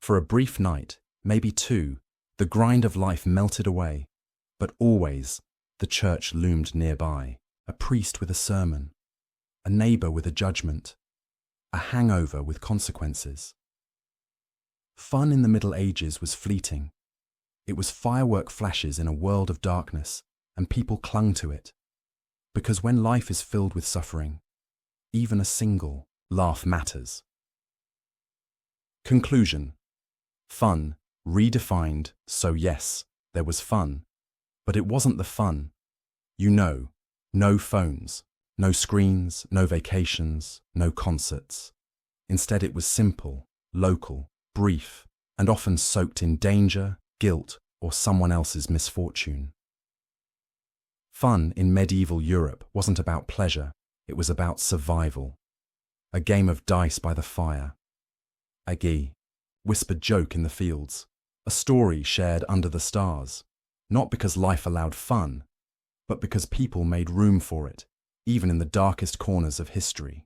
For a brief night, maybe two, the grind of life melted away, but always the church loomed nearby, a priest with a sermon, a neighbour with a judgment, a hangover with consequences. Fun in the Middle Ages was fleeting. It was firework flashes in a world of darkness, and people clung to it. Because when life is filled with suffering, even a single laugh matters. Conclusion. Fun redefined, so yes, there was fun, but it wasn't the fun. No phones, no screens, no vacations, no concerts. Instead it was simple, local, brief, and often soaked in danger, guilt, or someone else's misfortune. Fun in medieval Europe wasn't about pleasure, it was about survival. A game of dice by the fire. A whispered joke in the fields. A story shared under the stars. Not because life allowed fun, but because people made room for it, even in the darkest corners of history.